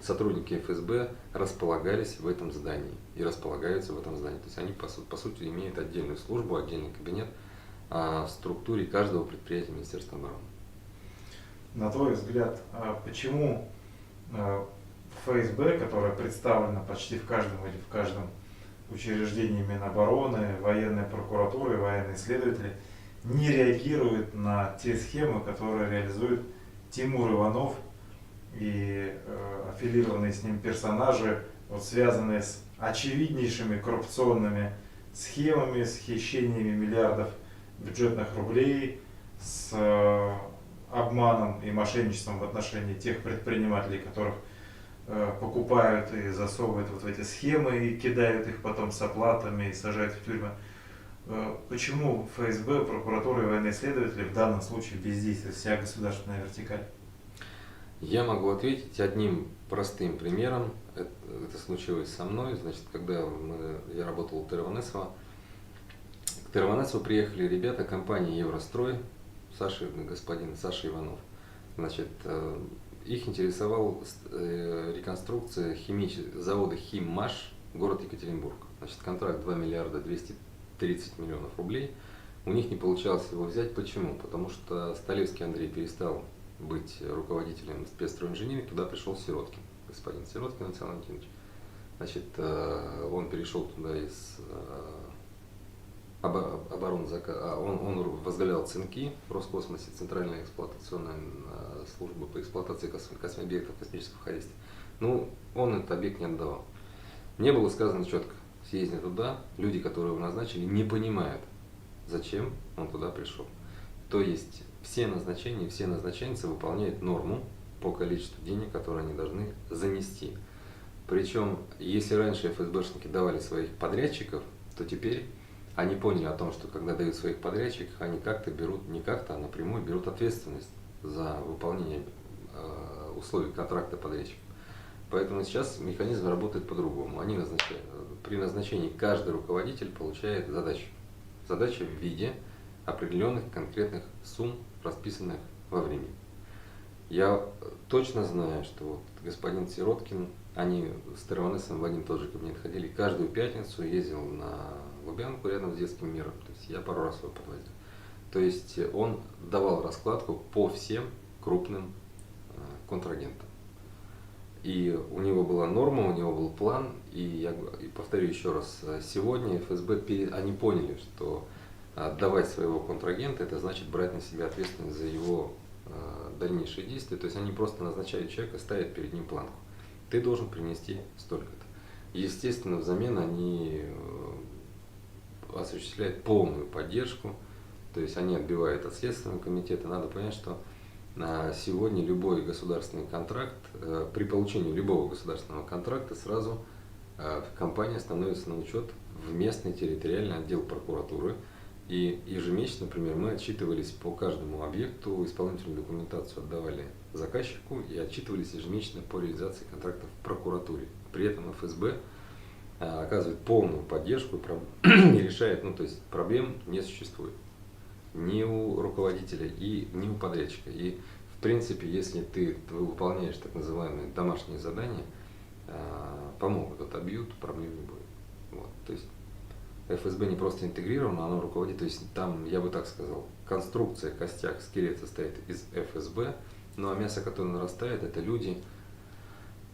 сотрудники ФСБ располагались в этом здании и располагаются в этом здании, то есть они по сути имеют отдельную службу, отдельный кабинет в структуре каждого предприятия Министерства обороны. На твой взгляд, почему ФСБ, которая представлена почти в каждом учреждении Минобороны, военной прокуратуры, военные следователи, не реагирует на те схемы, которые реализует Тимур Иванов и аффилированные с ним персонажи, вот, связанные с очевиднейшими коррупционными схемами, с хищениями миллиардов бюджетных рублей, с обманом и мошенничеством в отношении тех предпринимателей, которых покупают и засовывают вот в эти схемы и кидают их потом с оплатами и сажают в тюрьмы. Почему ФСБ, прокуратура и военные следователи в данном случае бездействуют, вся государственная вертикаль? Я могу ответить одним простым примером. Это случилось со мной. Значит, когда я работал у Терванесова, к Терванесову приехали ребята компании Еврострой, господин Саша Иванов. Значит, их интересовала реконструкция завода «Химмаш», город Екатеринбург. Значит, контракт 2 миллиарда 230 миллионов рублей. У них не получалось его взять. Почему? Потому что Столевский Андрей перестал быть руководителем спецстройинженерии, туда пришел Сироткин, господин Сироткин Александр Валентинович. Значит, он перешел туда из обороны, он возглавлял ЦИНКИ, в Роскосмосе, Центральная эксплуатационная служба по эксплуатации космообъектов космического хозяйства. Ну, он этот объект не отдавал. Мне было сказано четко: съезди туда, люди, которые его назначили, не понимают, зачем он туда пришел. То есть все назначенцы выполняют норму по количеству денег, которые они должны занести. Причем, если раньше ФСБшники давали своих подрядчиков, то теперь они поняли о том, что когда дают своих подрядчиков, они как-то берут, не как-то, а напрямую берут ответственность за выполнение условий контракта подрядчика. Поэтому сейчас механизм работает по-другому. При назначении каждый руководитель получает задачу. Задача в виде определенных конкретных сумм, расписанных во времени. Я точно знаю, что вот господин Сироткин, они с Терванесом в один и тот же кабинет ходили, каждую пятницу ездил на Лубянку рядом с детским миром. То есть я пару раз его подвозил. То есть он давал раскладку по всем крупным контрагентам. И у него была норма, у него был план. И я повторю еще раз, сегодня ФСБ, они поняли, что отдавать своего контрагента, это значит брать на себя ответственность за его дальнейшие действия. То есть они просто назначают человека, ставят перед ним планку. Ты должен принести столько-то. Естественно, взамен они осуществляют полную поддержку, то есть они отбивают от Следственного комитета. Надо понять, что сегодня любой государственный контракт, при получении любого государственного контракта сразу компания становится на учет в местный территориальный отдел прокуратуры. И ежемесячно, например, мы отчитывались по каждому объекту, исполнительную документацию отдавали заказчику и отчитывались ежемесячно по реализации контрактов в прокуратуре. При этом ФСБ оказывает полную поддержку и решает, то есть проблем не существует ни у руководителя и ни у подрядчика. И в принципе, если ты выполняешь так называемые домашние задания, помогут, отобьют, проблем не будет. Вот. То есть ФСБ не просто интегрировано, оно руководит, то есть там, я бы так сказал, конструкция, костяк, скелет состоит из ФСБ, ну а мясо, которое нарастает, это люди,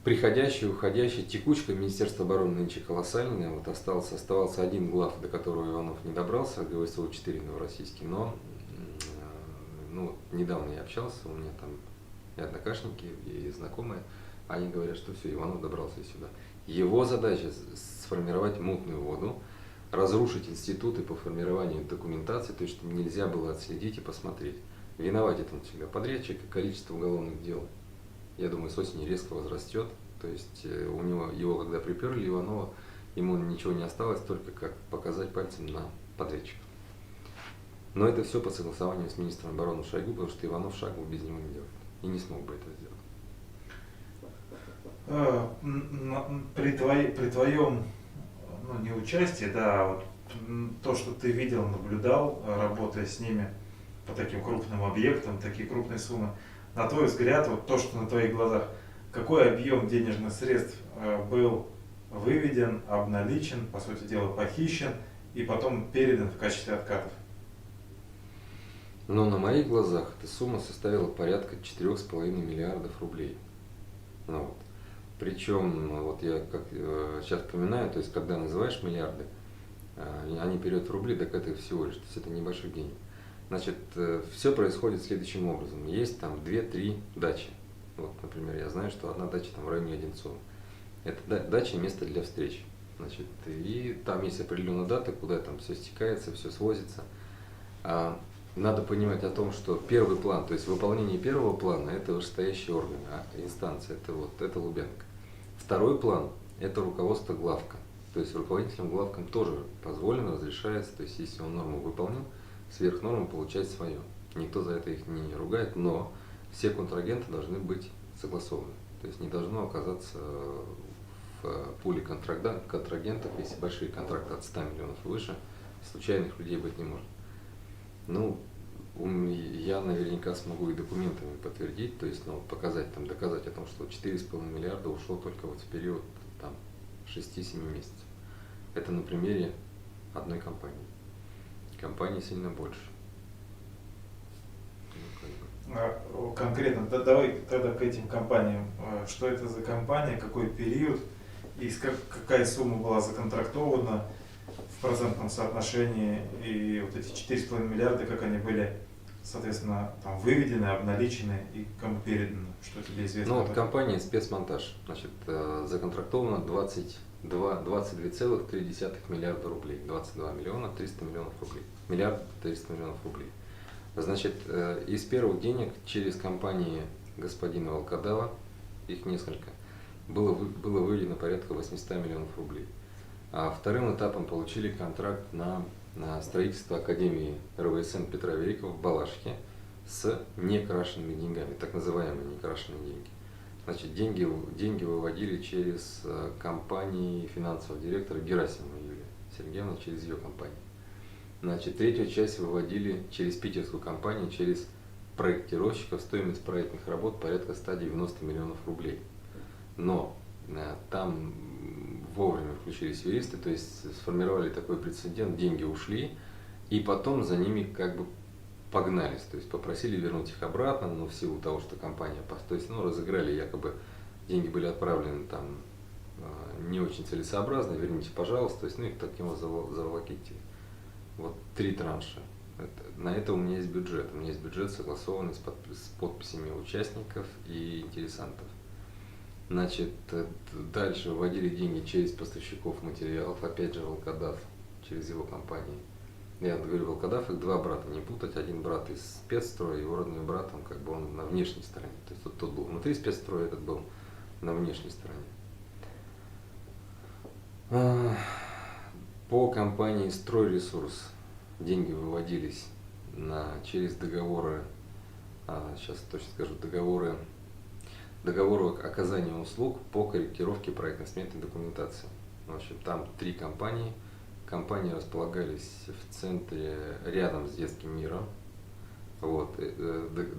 приходящие, уходящие, текучка Министерства обороны нынче колоссальная. Вот оставался один глав, до которого Иванов не добрался, ГВСУ-4 Новороссийский, но недавно я общался, у меня там и однокашники, и знакомые, они говорят, что все, Иванов добрался и сюда. Его задача сформировать мутную воду, разрушить институты по формированию документации, то есть чтобы нельзя было отследить и посмотреть. Виноват это всегда подрядчик, количество уголовных дел я думаю, с осени резко возрастет. То есть у него, его когда приперли, Иванова, ему ничего не осталось, только как показать пальцем на подрядчиков. Но это все по согласованию с министром обороны Шойгу, потому что Иванов шаг бы без него не делает. И не смог бы это сделать. При твоем неучастии, да, вот, то, что ты видел, наблюдал, работая с ними по таким крупным объектам, такие крупные суммы, на твой взгляд, вот то, что на твоих глазах, какой объем денежных средств был выведен, обналичен, по сути дела похищен и потом передан в качестве откатов? Но на моих глазах эта сумма составила порядка 4,5 миллиардов рублей. Ну, вот. Причем, вот я как сейчас вспоминаю, то есть когда называешь миллиарды, они переводят в рубли, так это всего лишь, то есть это небольших денег. Значит, все происходит следующим образом. Есть там 2-3 дачи. Вот, например, я знаю, что одна дача там в районе Одинцова. Это дача, место для встреч. Значит, и там есть определенная дата, куда там все стекается, все свозится. Надо понимать о том, что первый план, то есть выполнение первого плана, это вышестоящий орган, инстанция, это Лубянка. Второй план – это руководство главка. То есть руководителям главкам тоже позволено, разрешается, то есть если он норму выполнил, сверх нормы получать свое. Никто за это их не ругает, но все контрагенты должны быть согласованы. То есть не должно оказаться в пуле контрагентов, если большие контракты от 100 миллионов и выше, случайных людей быть не может. Ну, я наверняка смогу и документами подтвердить, то есть показать, доказать о том, что 4,5 миллиарда ушло только вот в период 6-7 месяцев. Это на примере одной компании. Компании сильно больше. Конкретно, давай тогда к этим компаниям. Что это за компания, какой период и какая сумма была законтрактована в процентном соотношении, и вот эти 4,5 миллиарда, как они были, соответственно, там выведены, обналичены и кому переданы, что тебе известно? Ну, вот компания «Спецмонтаж», значит, законтрактовано 22,3 миллиарда рублей, 22 миллиона 300 миллионов рублей, миллиард 300 миллионов рублей. Значит, из первых денег через компании господина Волкодава, их несколько, было выведено порядка 800 миллионов рублей. А вторым этапом получили контракт на строительство Академии РВСН Петра Великого в Балашихе с некрашенными деньгами, так называемые некрашенные деньги. Значит, деньги выводили через компании финансового директора Герасимова Юлия Сергеевна, через ее компанию. Значит, третью часть выводили через питерскую компанию, через проектировщиков. Стоимость проектных работ порядка 190 миллионов рублей. Но там вовремя включились юристы, то есть сформировали такой прецедент, деньги ушли, и потом за ними как бы погнались, то есть попросили вернуть их обратно, но в силу того, что компания, то есть, разыграли, якобы деньги были отправлены там не очень целесообразно, верните, пожалуйста, то есть, их таким вот заволоките. Вот 3 транша. На это у меня есть бюджет. У меня есть бюджет, согласованный с подписями участников и интересантов. Значит, дальше вводили деньги через поставщиков материалов, опять же Волкодав, через его компании. Я говорю, Волкодав, их 2 брата, не путать. Один брат из спецстроя, его родной брат, он на внешней стороне. То есть тот был внутри спецстроя, этот был на внешней стороне. По компании «Стройресурс» деньги выводились через договоры, сейчас точно скажу, договоры оказания услуг по корректировке проектно-сметной документации. В общем, там 3 компании. Компании располагались в центре, рядом с детским миром. Вот,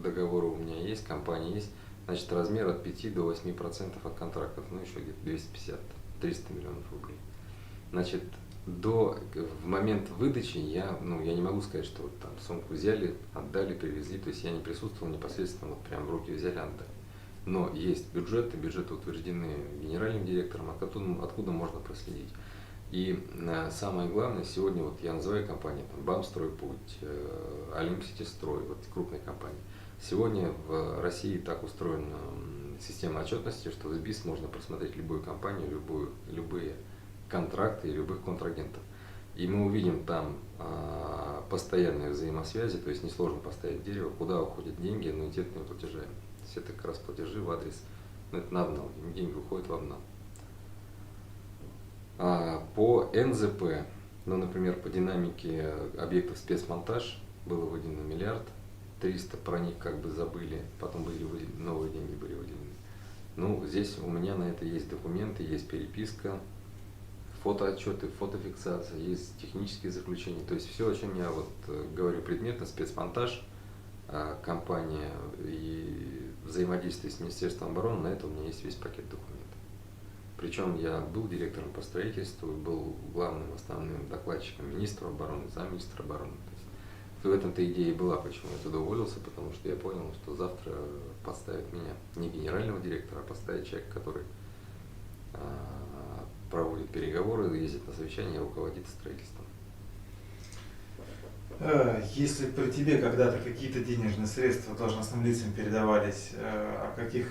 договоры у меня есть, компании есть. Значит, размер от 5 до 8% от контрактов, еще где-то 250-300 миллионов рублей. Значит, в момент выдачи я не могу сказать, что вот там сумку взяли, отдали, привезли, то есть я не присутствовал непосредственно, вот прям в руки взяли, отдали. Но есть бюджеты утверждены генеральным директором, откуда можно проследить. И самое главное, сегодня вот я называю компании, БАМ-Стройпуть, Олимп-Сити-Строй, вот крупные компании. Сегодня в России так устроена система отчетности, что в СБИС можно просмотреть любую компанию, любые контракты и любых контрагентов. И мы увидим там постоянные взаимосвязи, то есть несложно поставить дерево, куда уходят деньги, аннуитетные платежи. есть это как раз платежи в адрес, ну, это на обнал, деньги уходят в обнал. По НЗП, ну, например, по динамике объектов спецмонтаж было выделено 1 миллиард 300, про них как бы забыли, потом были новые деньги были выделены. Ну, здесь у меня на это есть документы, есть переписка, фотоотчеты, фотофиксация, есть технические заключения. То есть все, о чем я вот говорю предметно, спецмонтаж, компания и взаимодействие с Министерством обороны, на это у меня есть весь пакет документов. Причем я был директором по строительству, был главным основным докладчиком министра обороны, замминистра обороны. То есть в этом-то идея и была, почему я туда уволился, потому что я понял, что завтра подставят меня не генерального директора, а подставят человека, который проводит переговоры, ездит на совещания, руководит строительством. Если при тебе когда-то какие-то денежные средства должностным лицам передавались, о каких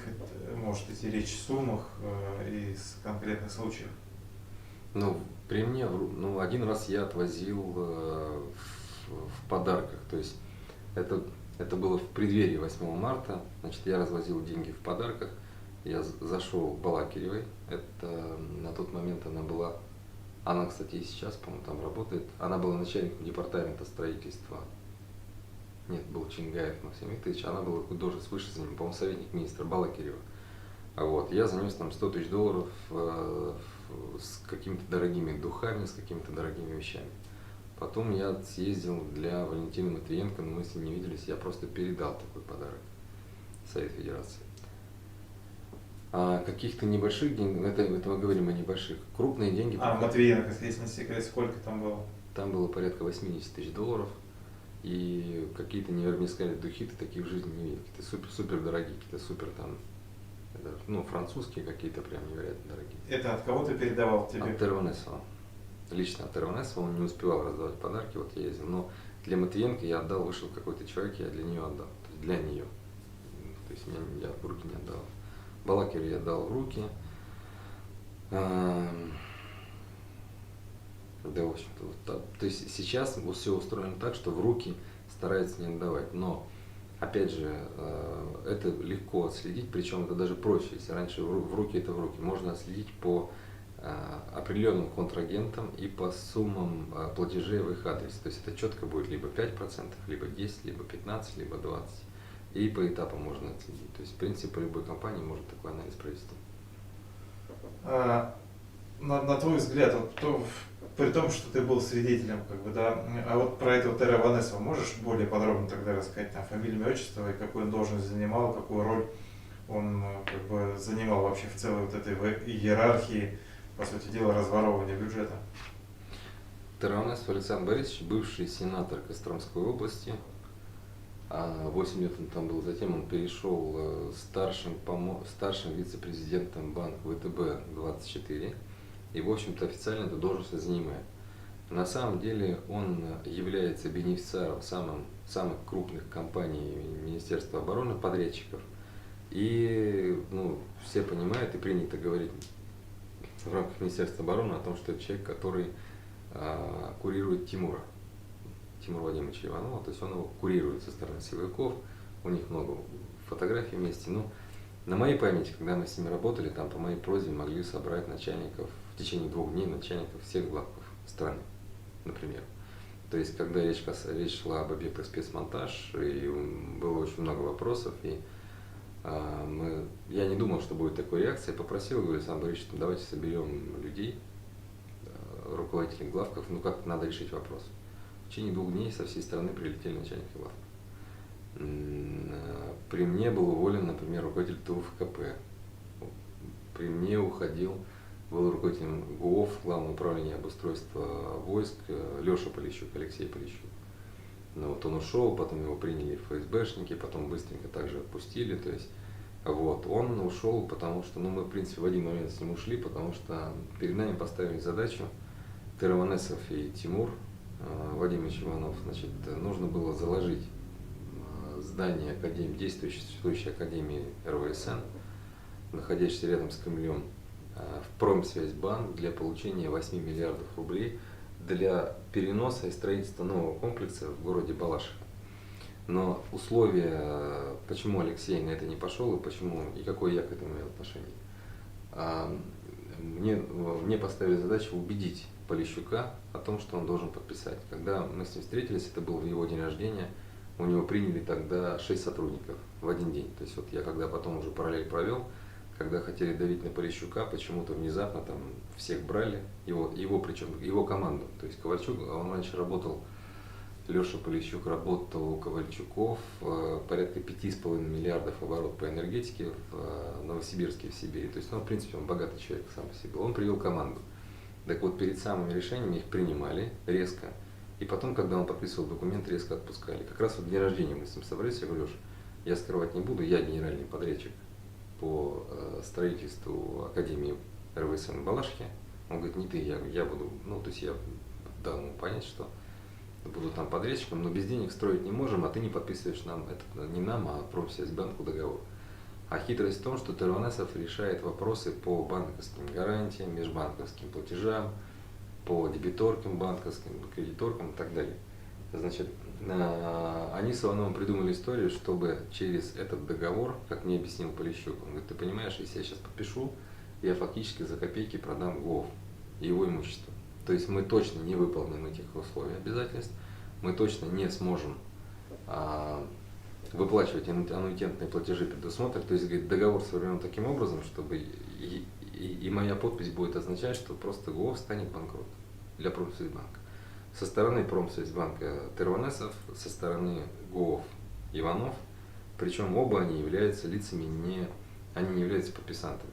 может идти речь суммах из конкретных случаев? Ну, при мне, ну, один раз я отвозил в подарках, то есть это было в преддверии 8 марта, значит, я развозил деньги в подарках, я зашел к Балакиревой, это на тот момент она, кстати, и сейчас, по-моему, там работает, она была начальником департамента строительства, нет, был Чингаев Максим Викторович, она была должность выше за ним, по-моему, советник министра Балакирева. Вот, я занес там $100 000 с какими-то дорогими духами, с какими-то дорогими вещами. Потом я съездил для Валентины Матвиенко, но мы с ним не виделись, я просто передал такой подарок в Совет Федерации. А каких-то небольших денег, это мы говорим о небольших, крупные деньги. Матвиенко, если не секрет, сколько там было? Там было порядка $80 000, и какие-то, мне сказали, духи ты таких в жизни не видел, какие-то супер дорогие, какие-то супер там, ну, французские какие-то прям невероятно дорогие. Это от кого ты передавал тебе? От Терванесова. Лично от Терванесова, он не успевал раздавать подарки, вот я ездил. Но для Матвиенко я отдал, вышел какой-то человек, я для нее отдал. То есть для нее. То есть я в руки не отдал. Балакиру я отдал в руки. Да, в общем-то, вот так. То есть сейчас все устроено так, что в руки стараются не отдавать. Но, опять же, это легко отследить, причем это даже проще. Если раньше в руки, это в руки. Можно отследить по определенным контрагентам и по суммам платежей в их адрес. То есть это четко будет либо 5%, либо 10%, либо 15%, либо 20%. И по этапам можно отследить. То есть, в принципе, любой компании может такой анализ провести. На твой взгляд, вот при том, что ты был свидетелем, как бы, да, а вот про этого Терванесова можешь более подробно тогда рассказать, там, фамилию, имя, отчество, и какую он должность занимал, какую роль он как бы занимал вообще в целой вот этой иерархии, по сути дела, разворовывания бюджета? Терванесов Александр Борисович, бывший сенатор Костромской области, 8 лет он там был, затем он перешел старшим вице-президентом банка ВТБ-24, и, в общем-то, официально эту должность занимает. На самом деле он является бенефициаром самых крупных компаний Министерства обороны, подрядчиков. И, ну, все понимают и принято говорить в рамках Министерства обороны о том, что это человек, который курирует Тимура Вадимовича Иванова, то есть он его курирует со стороны силовиков, у них много фотографий вместе. Ну, на моей памяти, когда мы с ними работали, там по моей просьбе могли собрать начальников в течение 2 дней, начальников всех главков страны, например. То есть, когда речь шла об объектах спецмонтаж, и было очень много вопросов, и я не думал, что будет такой реакция, попросил, говорю, Александр Борисович, давайте соберем людей, руководителей главков, ну как надо решить вопрос. В течение 2 дней со всей страны прилетели начальники главков. При мне был уволен, например, руководитель ТУФКП. При мне был руководителем ГУОВ, Главного управления обустройства войск, Леша Полищук, Алексей Полищук. Но вот он ушел, потом его приняли ФСБшники, потом быстренько также отпустили. То есть, вот, он ушел, потому что, ну, мы, в принципе, в один момент с ним ушли, потому что перед нами поставили задачу, Терванесов и Тимур Вадимович Иванов, значит, нужно было заложить здание действующей академии РВСН, находящейся рядом с Кремлем, в Промсвязьбанк для получения 8 миллиардов рублей для переноса и строительства нового комплекса в городе Балашиха. Но условия, почему Алексей на это не пошел и почему и какое я к этому имел отношение. Мне поставили задачу убедить Полищука о том, что он должен подписать. Когда мы с ним встретились, это был его день рождения, у него приняли тогда 6 сотрудников в один день. То есть вот я когда потом уже параллель провел, когда хотели давить на Полищука, почему-то внезапно там всех брали, причем его команду. То есть Ковальчук, он раньше работал, Леша Полищук работал у Ковальчуков, порядка 5,5 миллиардов оборот по энергетике в Новосибирске, в Сибири. То есть, в принципе, он богатый человек сам по себе. Он привел команду. Так вот, перед самыми решениями их принимали резко. И потом, когда он подписывал документ, резко отпускали. Как раз вот день рождения мы с ним собрались, я говорю: Леша, я скрывать не буду, я генеральный подрядчик по строительству Академии РВСН в Балашихе. Он говорит: не ты, я буду, то есть я дал ему понять, что буду там подрядчиком, но без денег строить не можем, а ты не подписываешь нам, это не нам, а Промсвязьбанку договор. А хитрость в том, что Терванесов решает вопросы по банковским гарантиям, межбанковским платежам, по дебиторкам банковским, кредиторкам и так далее. Значит, они с Ивановым придумали историю, чтобы через этот договор, как мне объяснил Полищук, он говорит: ты понимаешь, если я сейчас подпишу, я фактически за копейки продам ГОВ и его имущество. То есть мы точно не выполним этих условий, обязательств, мы точно не сможем выплачивать аннуитетные платежи предусмотрят. То есть, говорит, договор сформирован таким образом, чтобы и моя подпись будет означать, что просто ГОВ станет банкротом для Промсвязьбанка. Со стороны Промсвязьбанка Терванесов, со стороны ГОВ Иванов, причем оба они являются лицами, они не являются подписантами.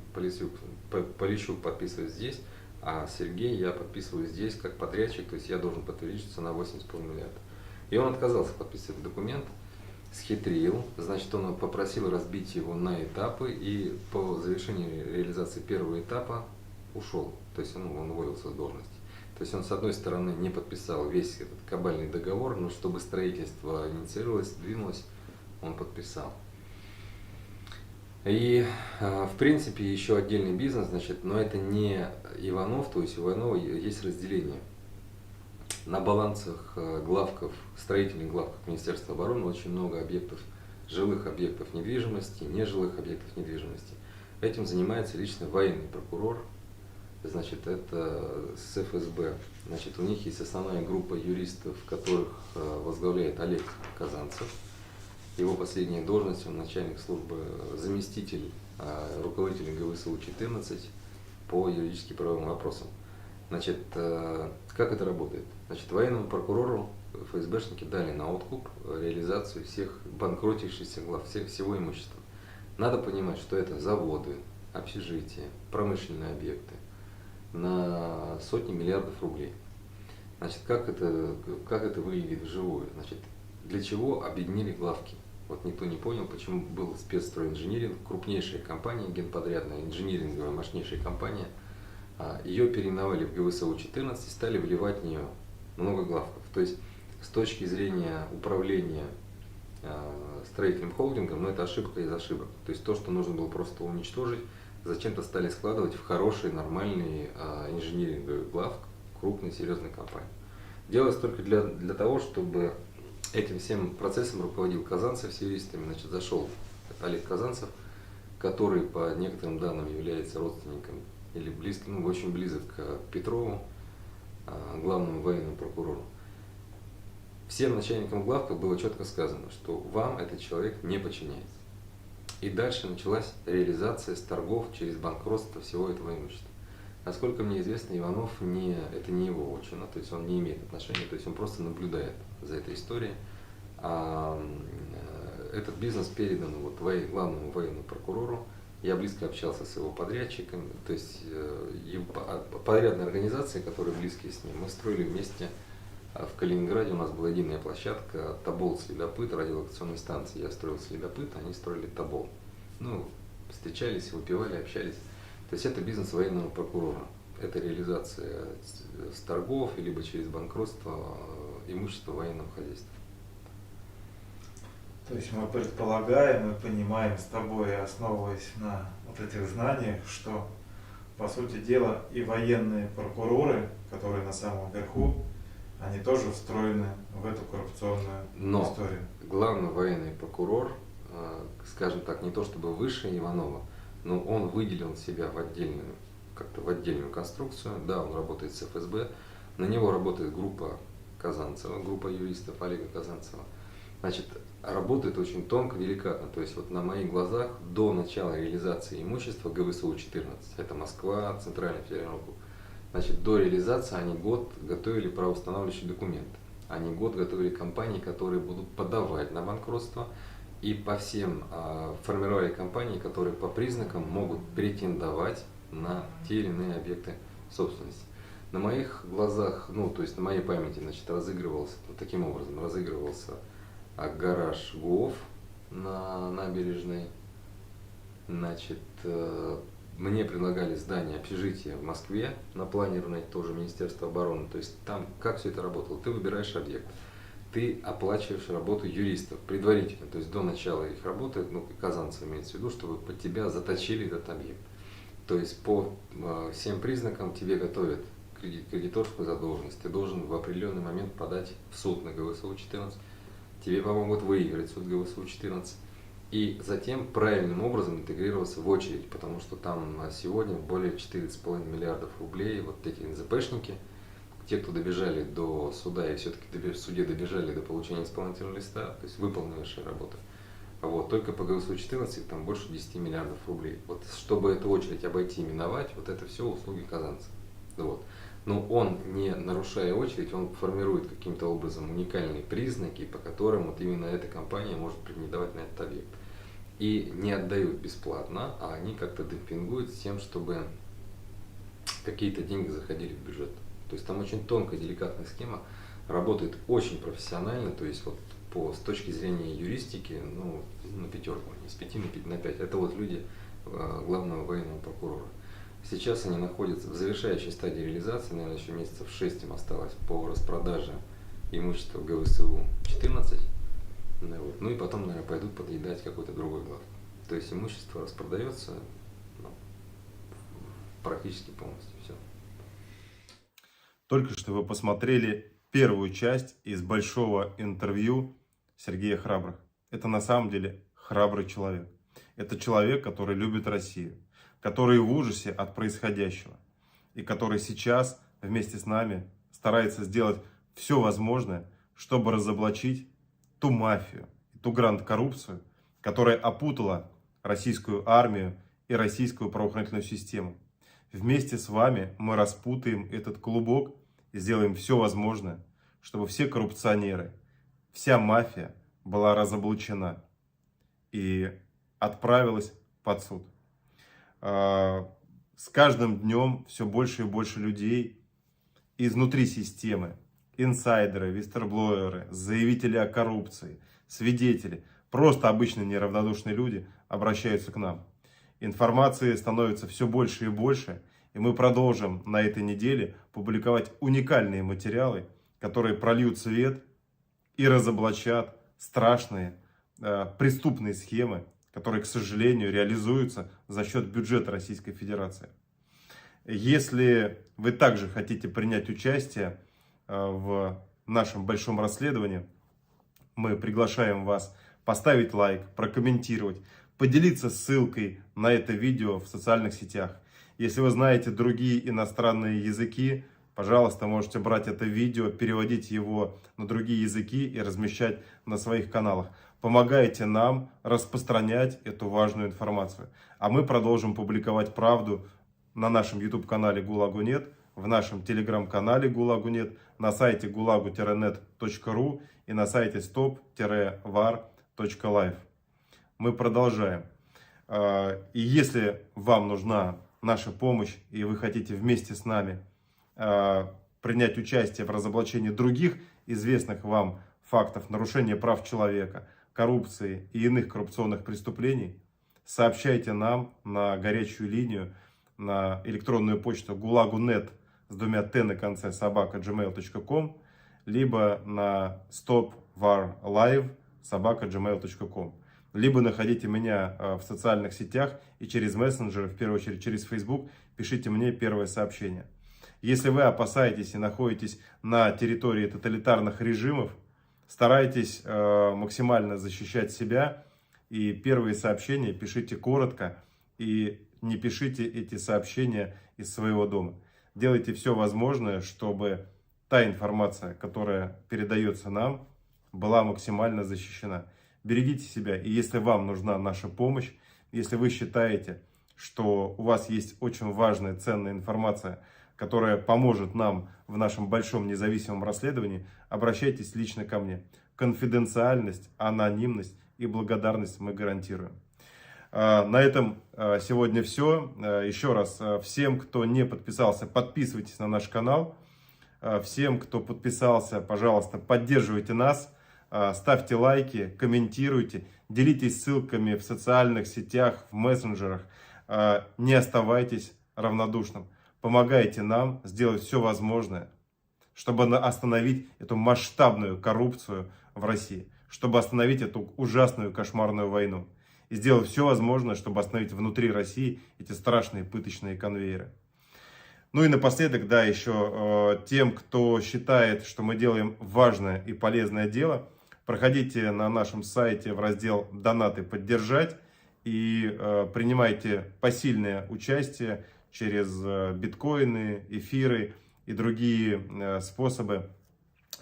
Полищук подписывает здесь, а Сергей я подписываю здесь как подрядчик, то есть я должен подтвердить, что на 8,5 миллиарда. И он отказался подписывать документ, схитрил, значит, он попросил разбить его на этапы, и по завершении реализации первого этапа ушел, то есть он уволился с должности. То есть он, с одной стороны, не подписал весь этот кабальный договор, но чтобы строительство инициировалось, двинулось, он подписал. И, в принципе, еще отдельный бизнес, значит, но это не Иванов, то есть у Иванова есть разделение. На балансах главков, строительных главков Министерства обороны очень много объектов, жилых объектов недвижимости, нежилых объектов недвижимости. Этим занимается лично военный прокурор, значит, это с ФСБ. Значит, у них есть основная группа юристов, которых возглавляет Олег Казанцев. Его последняя должность, он начальник службы, заместитель руководителя ГВСУ-14 по юридически правовым вопросам. Значит, как это работает? Значит, военному прокурору ФСБшники дали на откуп реализацию всех банкротившихся глав, всего имущества. Надо понимать, что это заводы, общежития, промышленные объекты на сотни миллиардов рублей. Значит, как это выглядит вживую? Значит, для чего объединили главки? Вот никто не понял, почему был спецстройинжиниринг, крупнейшая компания, генподрядная, инжиниринговая, мощнейшая компания. Ее переименовали в ГВСУ-14 и стали вливать в нее много главков. То есть с точки зрения управления строительным холдингом, это ошибка из ошибок. То есть то, что нужно было просто уничтожить, зачем-то стали складывать в хорошие, нормальные инжиниринговые главки крупной, серьезной компании. Делалось только для того, чтобы этим всем процессом руководил Казанцев с юристами. Значит, зашел Олег Казанцев, который по некоторым данным является родственником или близким, очень близок к Петрову, главному военному прокурору. Всем начальникам главков было четко сказано, что вам этот человек не подчиняется. И дальше началась реализация с торгов через банкротство всего этого имущества. Насколько мне известно, Иванов это не его отчина, то есть он не имеет отношения, то есть он просто наблюдает за этой историей. Этот бизнес передан главному военному прокурору. Я близко общался с его подрядчиком, то есть подрядные организации, которые близкие с ним, мы строили вместе в Калининграде, у нас была единая площадка, Тобол, Следопыт, радиолокационной станции. Я строил Следопыт, они строили Тобол. Встречались, выпивали, общались. То есть это бизнес военного прокурора. Это реализация с торгов, либо через банкротство имущества военного хозяйства. То есть мы предполагаем и понимаем с тобой, основываясь на вот этих знаниях, что, по сути дела, и военные прокуроры, которые на самом верху, они тоже встроены в эту коррупционную Но историю. главный военный прокурор, скажем так, не то чтобы выше Иванова, но он выделил себя в отдельную, как-то в отдельную конструкцию. Да, он работает с ФСБ, на него работает группа Казанцева, группа юристов Олега Казанцева. Значит, работает очень тонко, деликатно. То есть вот на моих глазах до начала реализации имущества ГВСУ-14, это Москва, Центральный федеральный округ, значит, до реализации они год готовили правоустанавливающие документы. Они год готовили компании, которые будут подавать на банкротство, и по всем формировали компании, которые по признакам могут претендовать на те или иные объекты собственности. На моих глазах, ну, то есть на моей памяти, значит, разыгрывался, таким образом разыгрывался гараж ГУОВ на набережной. Значит, мне предлагали здание общежития в Москве на планированной, тоже Министерство обороны. То есть там как все это работало? Ты выбираешь объект, ты оплачиваешь работу юристов предварительно, то есть до начала их работы, ну, Казанцев имеется в виду, чтобы под тебя заточили этот объект. То есть по всем признакам тебе готовят кредиторскую задолженность, ты должен в определенный момент подать в суд на ГВСУ-14, тебе помогут выиграть суд ГВСУ-14, и затем правильным образом интегрироваться в очередь, потому что там сегодня более 4,5 миллиардов рублей, вот эти НЗПшники, те, кто добежали до суда и все-таки в суде добежали до получения исполнительного листа, то есть выполнившие работы, вот, только по ГВСУ-14 там больше 10 миллиардов рублей. Вот чтобы эту очередь обойти и миновать, вот это все услуги Казанцева. Вот. Но он, не нарушая очередь, он формирует каким-то образом уникальные признаки, по которым вот именно эта компания может претендовать на этот объект. И не отдают бесплатно, а они как-то демпингуют с тем, чтобы какие-то деньги заходили в бюджет. То есть там очень тонкая, деликатная схема, работает очень профессионально, то есть вот с точки зрения юристики, ну, на пятерку, не с 5 на 5. Это вот люди главного военного прокурора. Сейчас они находятся в завершающей стадии реализации, наверное, еще месяцев 6 им осталось по распродаже имущества ГВСУ-14. Ну и потом, наверное, пойдут подъедать какой-то другой глав. То есть имущество распродается, ну, практически полностью все. Только что вы посмотрели первую часть из большого интервью Сергея Храбрых. Это на самом деле храбрый человек. Это человек, который любит Россию, который в ужасе от происходящего и который сейчас вместе с нами старается сделать все возможное, чтобы разоблачить ту мафию, ту гранд-коррупцию, которая опутала российскую армию и российскую правоохранительную систему. Вместе с вами мы распутаем этот клубок и сделаем все возможное, чтобы все коррупционеры, вся мафия была разоблачена и отправилась под суд. С каждым днем все больше и больше людей изнутри системы, инсайдеры, вистерблоеры, заявители о коррупции, свидетели, просто обычные неравнодушные люди обращаются к нам. Информации становится все больше и больше, и мы продолжим на этой неделе публиковать уникальные материалы, которые прольют свет и разоблачат страшные преступные схемы, которые, к сожалению, реализуются за счет бюджета Российской Федерации. Если вы также хотите принять участие в нашем большом расследовании, мы приглашаем вас поставить лайк, прокомментировать, поделиться ссылкой на это видео в социальных сетях. Если вы знаете другие иностранные языки, пожалуйста, можете брать это видео, переводить его на другие языки и размещать на своих каналах. Помогайте нам распространять эту важную информацию. А мы продолжим публиковать правду на нашем YouTube-канале ГУЛАГу.нет, в нашем Telegram-канале ГУЛАГу.нет, на сайте gulagu-net.ru и на сайте stop-var.live. Мы продолжаем. И если вам нужна наша помощь, и вы хотите вместе с нами принять участие в разоблачении других известных вам фактов нарушения прав человека, коррупции и иных коррупционных преступлений, сообщайте нам на горячую линию, на электронную почту gulagu.net с 2 Т на конце @gmail.com, либо на stopvarlive@gmail.com. Либо находите меня в социальных сетях и через мессенджеры, в первую очередь через Facebook, пишите мне первое сообщение. Если вы опасаетесь и находитесь на территории тоталитарных режимов, старайтесь максимально защищать себя. И первые сообщения пишите коротко и не пишите эти сообщения из своего дома. Делайте все возможное, чтобы та информация, которая передается нам, была максимально защищена. Берегите себя, и если вам нужна наша помощь, если вы считаете, что у вас есть очень важная, ценная информация, которая поможет нам в нашем большом независимом расследовании, обращайтесь лично ко мне. Конфиденциальность, анонимность и благодарность мы гарантируем. На этом сегодня все. Еще раз, всем, кто не подписался, подписывайтесь на наш канал. Всем, кто подписался, пожалуйста, поддерживайте нас. Ставьте лайки, комментируйте, делитесь ссылками в социальных сетях, в мессенджерах. Не оставайтесь равнодушным. Помогайте нам сделать все возможное, чтобы остановить эту масштабную коррупцию в России, чтобы остановить эту ужасную кошмарную войну и сделать все возможное, чтобы остановить внутри России эти страшные пыточные конвейеры. Ну и напоследок, да, еще тем, кто считает, что мы делаем важное и полезное дело, проходите на нашем сайте в раздел «Донаты поддержать» и принимайте посильное участие через биткоины, эфиры и другие способы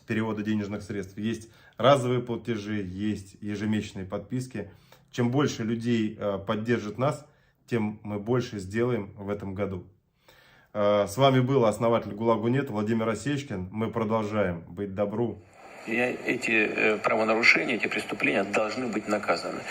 перевода денежных средств. Есть разовые платежи, есть ежемесячные подписки. Чем больше людей поддержит нас, тем мы больше сделаем в этом году. С вами был основатель ГУЛАГу.нет Владимир Осечкин. Мы продолжаем быть добру. И эти правонарушения, эти преступления должны быть наказаны.